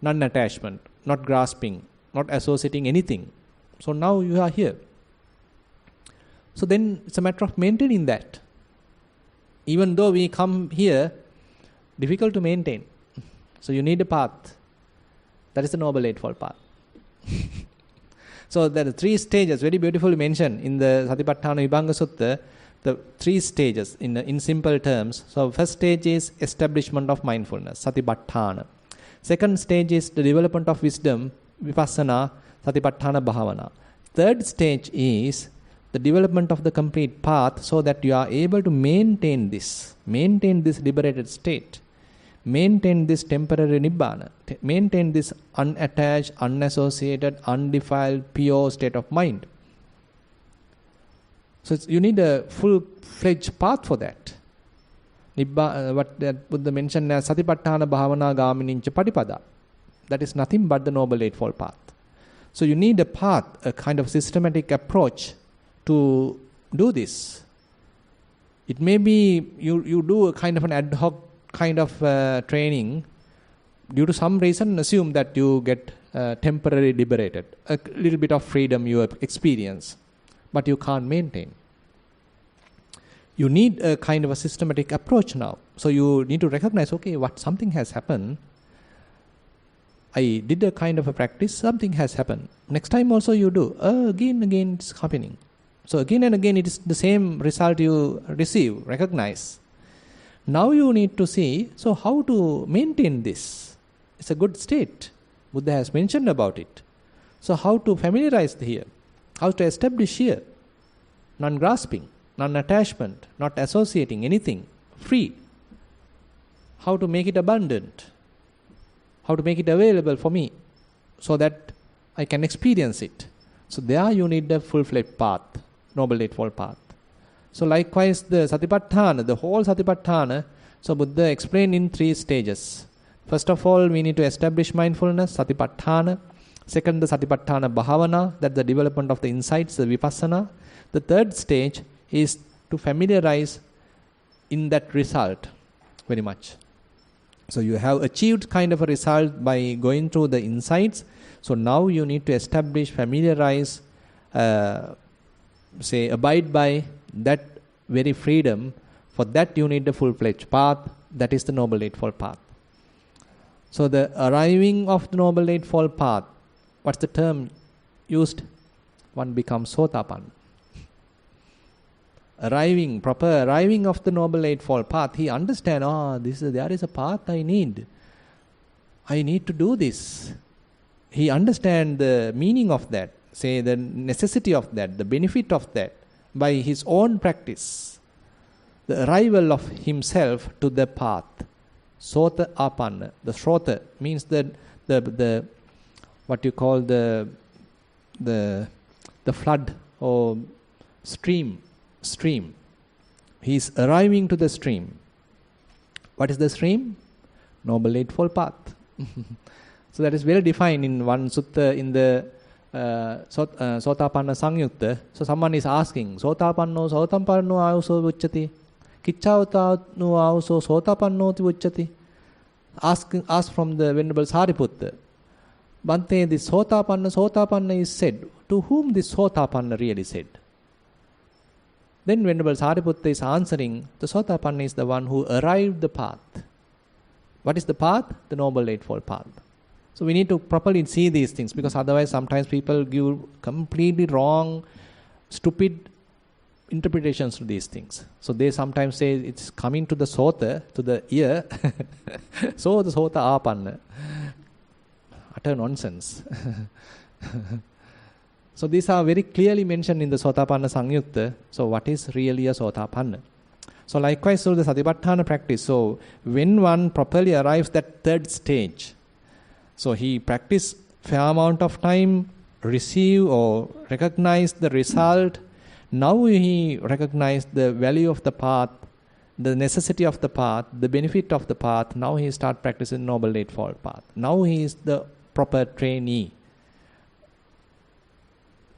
Non-attachment, not grasping, not associating anything. So now you are here. So then it's a matter of maintaining that. Even though we come here, difficult to maintain. So you need a path. That is the Noble Eightfold Path. So there are 3 stages, very beautifully mentioned in the Satipatthana Vibhanga Sutta, the 3 stages in simple terms. So first stage is establishment of mindfulness, Satipatthana. Second stage is the development of wisdom, Vipassana, Satipatthana Bhavana. Third stage is the development of the complete path so that you are able to maintain this liberated state, maintain this temporary nibbana, maintain this unattached, unassociated, undefiled, pure state of mind. So you need a full-fledged path for that. What that Buddha mentioned as Satipatthana Bhavana Gaminincha Patipada. That is nothing but the Noble Eightfold Path. So you need a path, a kind of systematic approach to do this. It may be you do a kind of an ad hoc kind of training. Due to some reason, assume that you get temporarily liberated. A little bit of freedom you experience, but you can't maintain. You need a kind of a systematic approach now. So you need to recognize, okay, something has happened. I did a kind of a practice, something has happened. Next time also you do. Again it's happening. So again and again it is the same result you receive, recognize. Now you need to see, so how to maintain this? It's a good state. Buddha has mentioned about it. So how to familiarize here? How to establish here? Non-grasping, non-attachment, not associating anything, free. How to make it abundant? How to make it available for me so that I can experience it. So there you need the full-fledged path, Noble Eightfold Path. So likewise the Satipatthana, the whole Satipatthana, so Buddha explained in 3 stages. First of all, we need to establish mindfulness, Satipatthana. Second, the Satipatthana Bhavana, that's the development of the insights, the Vipassana. The third stage is to familiarize in that result very much. So you have achieved kind of a result by going through the insights. So now you need to establish, familiarize, abide by that very freedom. For that you need the full-fledged path, that is the Noble Eightfold Path. So the arriving of the Noble Eightfold Path, what's the term used? One becomes Sotapanna. Proper arriving of the Noble Eightfold Path, he understands, there is a path I need. I need to do this. He understands the meaning of that, the necessity of that, the benefit of that, by his own practice. The arrival of himself to the path. Sota apanna. The srota means that the what you call the flood or stream. He is arriving to the stream. What is the stream? Noble Eightfold Path. So that is well defined in one sutta in the Sotapanna Sangyutta. So someone is asking, Sotapanno Sotapanno auso vucchati? Kiccavutanu auso Sotapannoti vucchati? Ask from the Venerable Sariputta. Bhante, this Sotapanna is said. To whom this Sotapanna really said? Then Venerable Sariputta is answering, the Sotapanna is the one who arrived the path. What is the path? The Noble Eightfold Path. So we need to properly see these things, because otherwise sometimes people give completely wrong, stupid interpretations to these things. So they sometimes say it's coming to the Sota, to the ear. So the Sota apanna. Utter nonsense. So these are very clearly mentioned in the Sotapanna Sangyutta. So what is really a Sotapanna? So likewise, so the Satipatthana practice. So when one properly arrives at third stage, so he practice fair amount of time, receive or recognize the result. Now he recognize the value of the path, the necessity of the path, the benefit of the path. Now he start practicing Noble Eightfold Path. Now he is the proper trainee.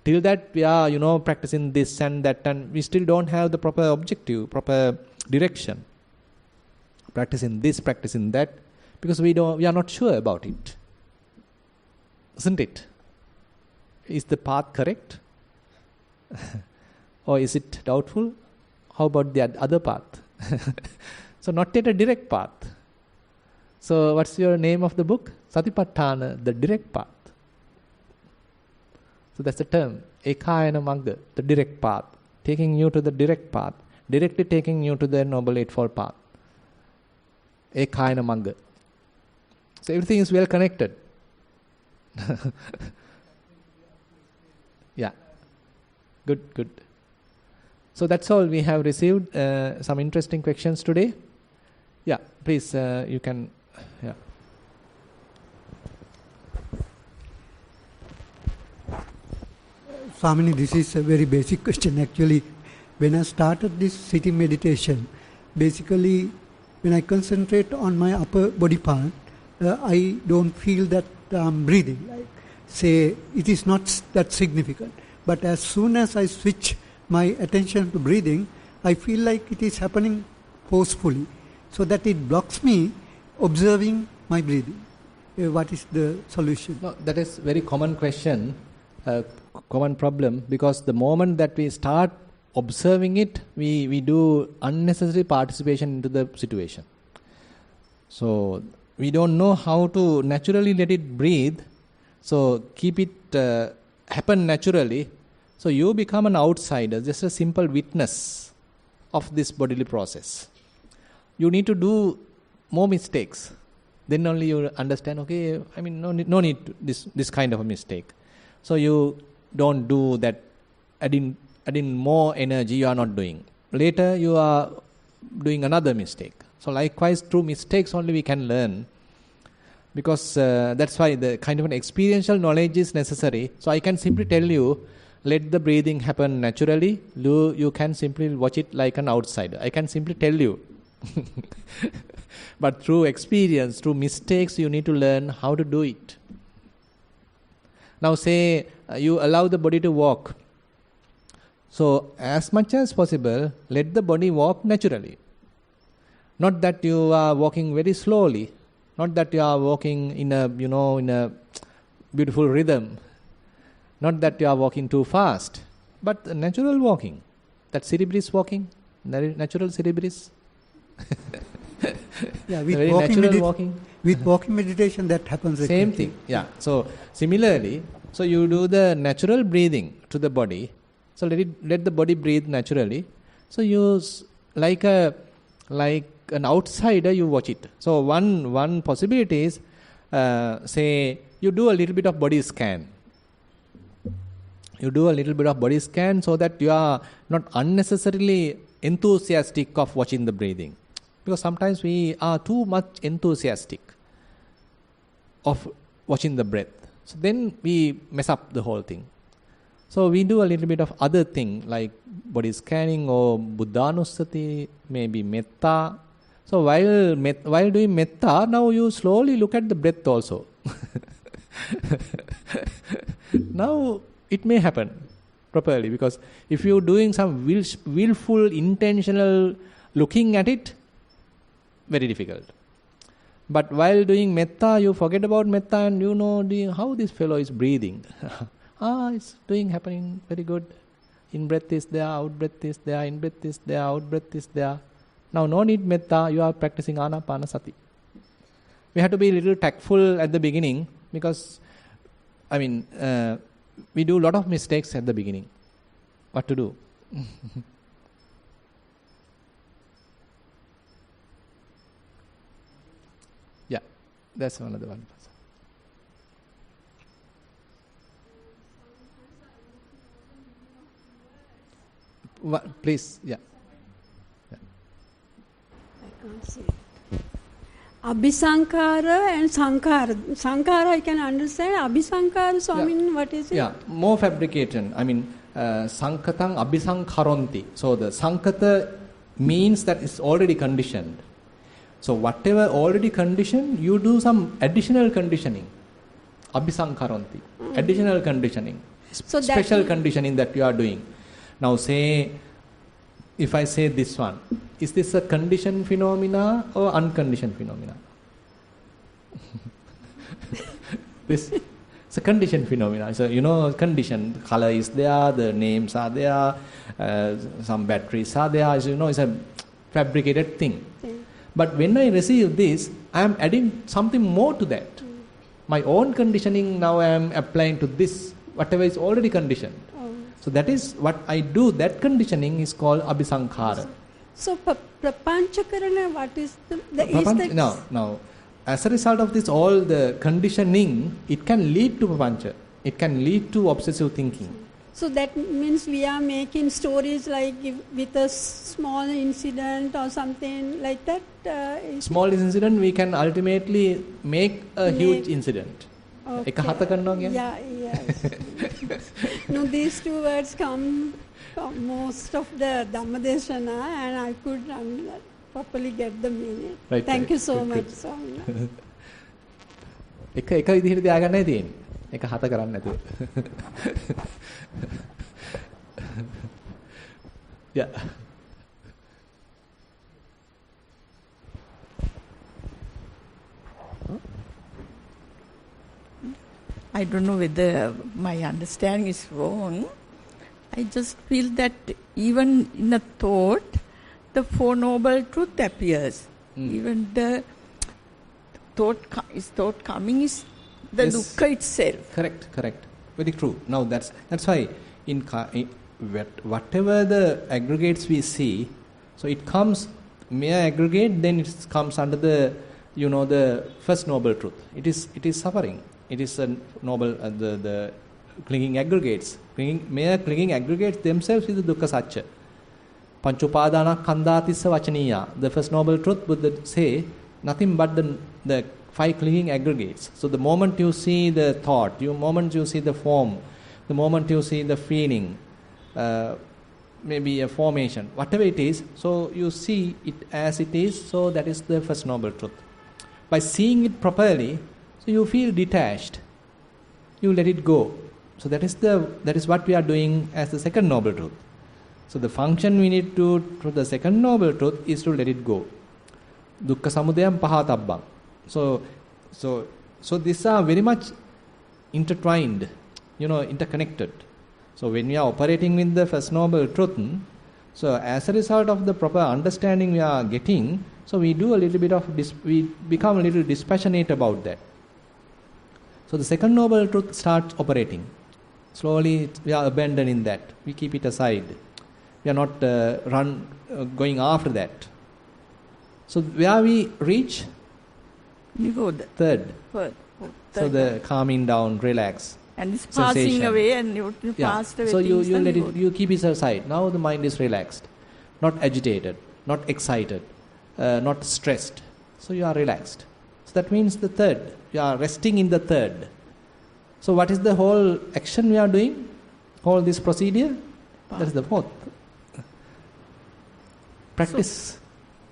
Till that we are, practicing this and that, and we still don't have the proper objective, proper direction. Practicing this, practicing that, because we are not sure about it. Isn't it? Is the path correct? Or is it doubtful? How about the other path? So not yet a direct path. So what's your name of the book? Satipatthana, the direct path. So that's the term. Ekayana Magga, the direct path. Taking you to the direct path. Directly taking you to the Noble Eightfold Path. Ekayana Magga. So everything is well connected. Yeah. Good. So that's all we have received. Some interesting questions today. Yeah, please, you can. Yeah. Swamini, this is a very basic question. Actually, when I started this sitting meditation, basically, when I concentrate on my upper body part, I don't feel that I'm breathing. Like, say, it is not that significant. But as soon as I switch my attention to breathing, I feel like it is happening forcefully, so that it blocks me observing my breathing. What is the solution? No, that is very common question, common problem, because the moment that we start observing it, we do unnecessary participation into the situation. So we don't know how to naturally let it breathe, so keep it happen naturally. So you become an outsider, just a simple witness of this bodily process. You need to do more mistakes. Then only you understand, okay, no need to this kind of a mistake. So you don't do that, adding more energy you are not doing. Later you are doing another mistake. So likewise, through mistakes only we can learn. Because that's why the kind of an experiential knowledge is necessary. So I can simply tell you, let the breathing happen naturally. You can simply watch it like an outsider. I can simply tell you. But through experience, through mistakes, you need to learn how to do it. Now say you allow the body to walk. So as much as possible, let the body walk naturally. Not that you are walking very slowly. Not that you are walking in a beautiful rhythm. Not that you are walking too fast. But natural walking. That cerebris walking. Natural cerebris. Yeah, with walking meditation that happens. Same thing. Yeah. So similarly, so you do the natural breathing to the body. So let the body breathe naturally. So you like an outsider, you watch it. So one possibility is, say you do a little bit of body scan. You do a little bit of body scan so that you are not unnecessarily enthusiastic of watching the breathing. Because sometimes we are too much enthusiastic of watching the breath. So then we mess up the whole thing. So we do a little bit of other thing like body scanning or buddhanussati, maybe metta. So while doing metta, now you slowly look at the breath also. Now it may happen properly, because if you're doing some willful, intentional looking at it, very difficult. But while doing metta, you forget about metta and you know how this fellow is breathing. It's happening very good. In breath is there, out breath is there, in breath is there, out breath is there. Now no need metta, you are practicing anapanasati. We have to be a little tactful at the beginning, because we do a lot of mistakes at the beginning. What to do? Yeah, that's another one. Please, yeah. I can't see. Abhisankara and Sankara. Sankara I can understand. Abhisankara, so what is it? Yeah, more fabrication. Sankatang abhisankaronti. So the sankata means that it's already conditioned. So whatever already conditioned, you do some additional conditioning. Abhisankaronti. Additional conditioning. So special conditioning that you are doing. Now say, if I say this one, is this a conditioned phenomena or unconditioned phenomena? This it's a conditioned phenomena. So conditioned color is there, the names are there, some batteries are there. It's a fabricated thing. But when I receive this, I am adding something more to that. My own conditioning now I am applying to this, whatever is already conditioned. So that is what I do. That conditioning is called abhisankhara. So prapanchakarana, what is the No. As a result of this, all the conditioning, it can lead to papancha. It can lead to obsessive thinking. So that means we are making stories like with a small incident or something like that. Small incident, we can ultimately make a huge incident. Okay. Yeah, yes. No, these two words come from most of the Dhammadesana, and I could properly get the meaning. Right, Thank you so good, much, good. Swami. එක විදිහට තියාගන්නයි තියෙන්නේ. එක හත කරන්නේ නැතුව. Yeah. I don't know whether my understanding is wrong. I just feel that even in a thought, the Four Noble Truth appears. Even the thought coming is the dukkha itself. Correct. Very true. Now that's why in whatever the aggregates we see, so it comes mere aggregate, then it comes under the the first noble truth. It is suffering. It is a noble the clinging aggregates. Mere clinging aggregates themselves is the dukkha satya. Panchupadana kandhatissa vachaniya. The first noble truth Buddha say nothing but the 5 clinging aggregates. So the moment you see the thought, the moment you see the form, the moment you see the feeling, maybe a formation, whatever it is, so you see it as it is, so that is the first noble truth. By seeing it properly, so you feel detached, you let it go. So that is what we are doing as the second noble truth. So the function we need to the second noble truth is to let it go. Dukkha samudayam pahatabbam. So these are very much intertwined, interconnected. So when we are operating with the first noble truth, so as a result of the proper understanding we are getting, so we do a little bit of we become a little dispassionate about that. So the second noble truth starts operating. Slowly we are abandoning that. We keep it aside. We are not going after that. So where we reach? Third. So the calming down, relax. And it's sensation. Passing away and you passed away. So you let it, you keep it aside. Now the mind is relaxed, not agitated, not excited, not stressed. So you are relaxed. So that means the third. You are resting in the third. So what is the whole action we are doing? All this procedure? That is the fourth. Practice.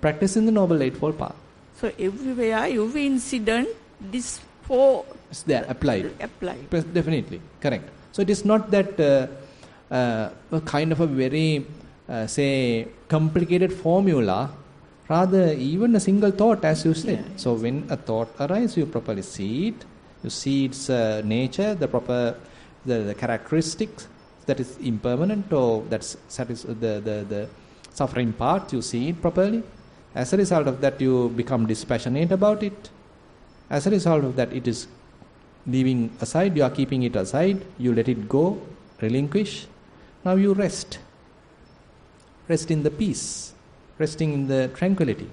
Practice in the Noble Eightfold Path. So everywhere, every incident, this four is there, applied. Definitely, correct. So it is not that a kind of a very, complicated formula. Rather, even a single thought, as you said. Yeah. So when a thought arises, you properly see it. You see its nature, the proper, the characteristics that is impermanent or that's the suffering part. You see it properly. As a result of that, you become dispassionate about it. As a result of that, it is leaving aside. You are keeping it aside. You let it go, relinquish. Now you rest. Rest in the peace. Resting in the tranquility.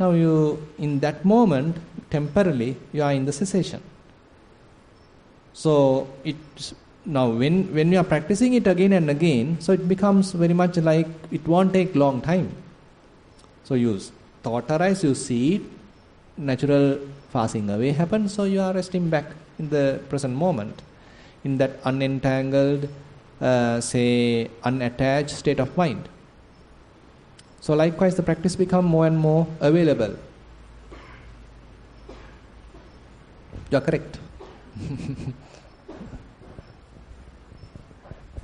Now you, in that moment, temporarily, you are in the cessation. So it's now when we are practicing it again and again, so it becomes very much like it won't take long time. So you thought arise, you see it, natural passing away happens, so you are resting back in the present moment, in that unentangled, unattached state of mind. So likewise, the practice become more and more available. You are correct.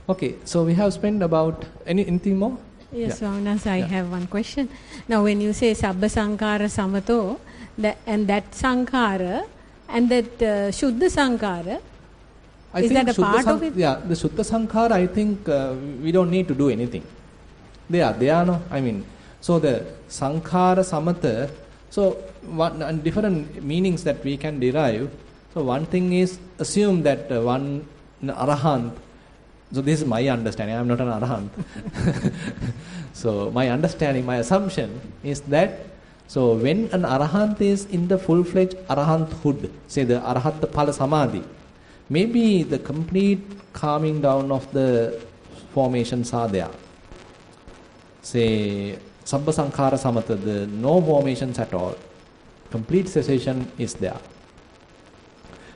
Okay, so we have spent about anything more? Yes, Swaminatha, I have one question. Now, when you say Sabba Sankhara Samato, and that Sankhara and that Shuddha Sankhara, is that a part of it? Yeah, the Shuddha Sankhara, I think we don't need to do anything. They are no. I mean, so the Sankhara Samatha, so different meanings that we can derive. So one thing is assume that one Arahant. So this is my understanding. I am not an Arahant. So my understanding, my assumption is that so when an Arahant is in the full-fledged Arahanthood, say the Arahatta Phala Samadhi, maybe the complete calming down of the formations are there. Say Sabba Sankhara Samatha, the no formations at all. Complete cessation is there.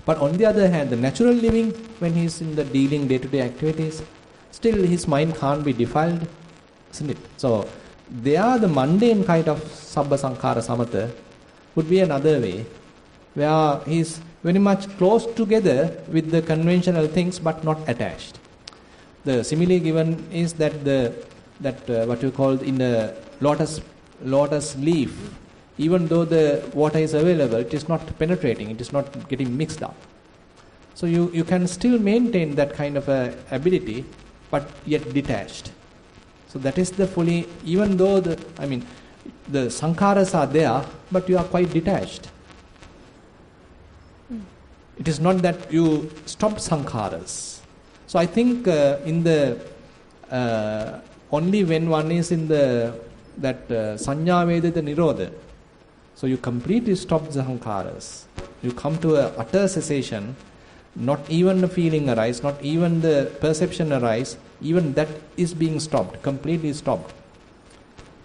But on the other hand, the natural living, when he is in the dealing day-to-day activities, still his mind can't be defiled, isn't it? So, there the mundane kind of Sabba Sankhara Samatha would be another way, where he is very much close together with the conventional things but not attached. The simile given is that what you call in the lotus leaf, even though the water is available, it is not penetrating, it is not getting mixed up. So you can still maintain that kind of a ability, but yet detached. So that is the fully, even though the sankharas are there, but you are quite detached. It is not that you stop sankharas. So I think in the only when one is in that sanya vedita nirodha, so you completely stop the sankharas. You come to a utter cessation. Not even the feeling arise, not even the perception arise. Even that is being stopped, completely stopped.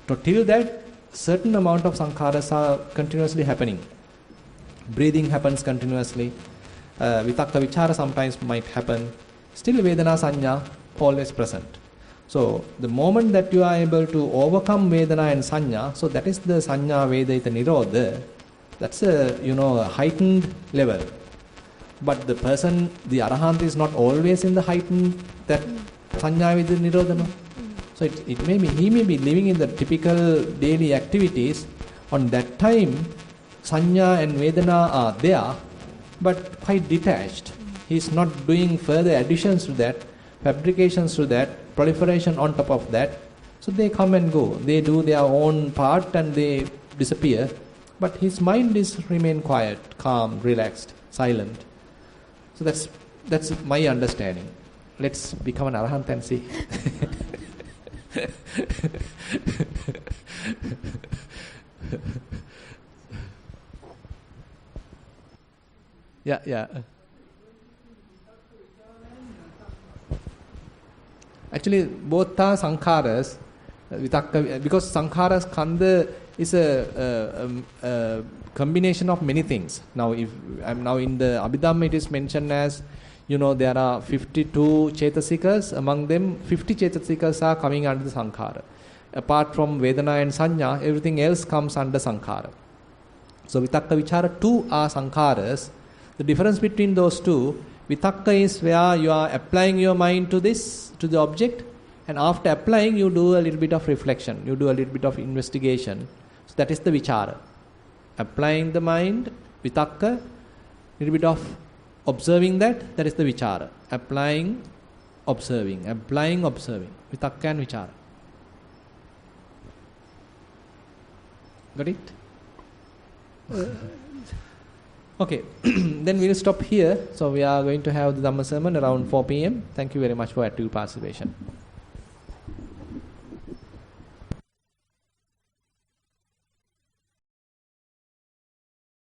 So till that, certain amount of sankharas are continuously happening. Breathing happens continuously. Vitakka vichara sometimes might happen. Still Vedana Sanya always present. So the moment that you are able to overcome Vedana and Sanya, so that is the Sanya Vedita Nirodha. That's a a heightened level. But the person, the Arahant, is not always in the heightened that Sanya Vedita Nirodha. No? So it may be, he may be living in the typical daily activities. On that time, Sanya and Vedana are there, but quite detached. He is not doing further additions to that, fabrications to that, proliferation on top of that. So they come and go. They do their own part and they disappear. But his mind is remain quiet, calm, relaxed, silent. So that's my understanding. Let's become an Arahant and see. Yeah. Actually, both are sankharas. Vitakka, because sankhara skandha is a combination of many things. Now, if I'm now in the Abhidhamma, it is mentioned as there are 52 chetasikas. Among them, 50 chetasikas are coming under the sankhara. Apart from Vedana and Sanya, everything else comes under sankhara. So Vitakka Vichara, two are sankharas. The difference between those two, Vitakka is where you are applying your mind to the object, and after applying you do a little bit of reflection, you do a little bit of investigation. So that is the Vichara. Applying the mind, Vitakka, little bit of observing that is the Vichara. Applying, observing, Vitakka and Vichara. Got it? Okay, then we will stop here. So we are going to have the Dhamma sermon around 4 p.m. Thank you very much for active participation.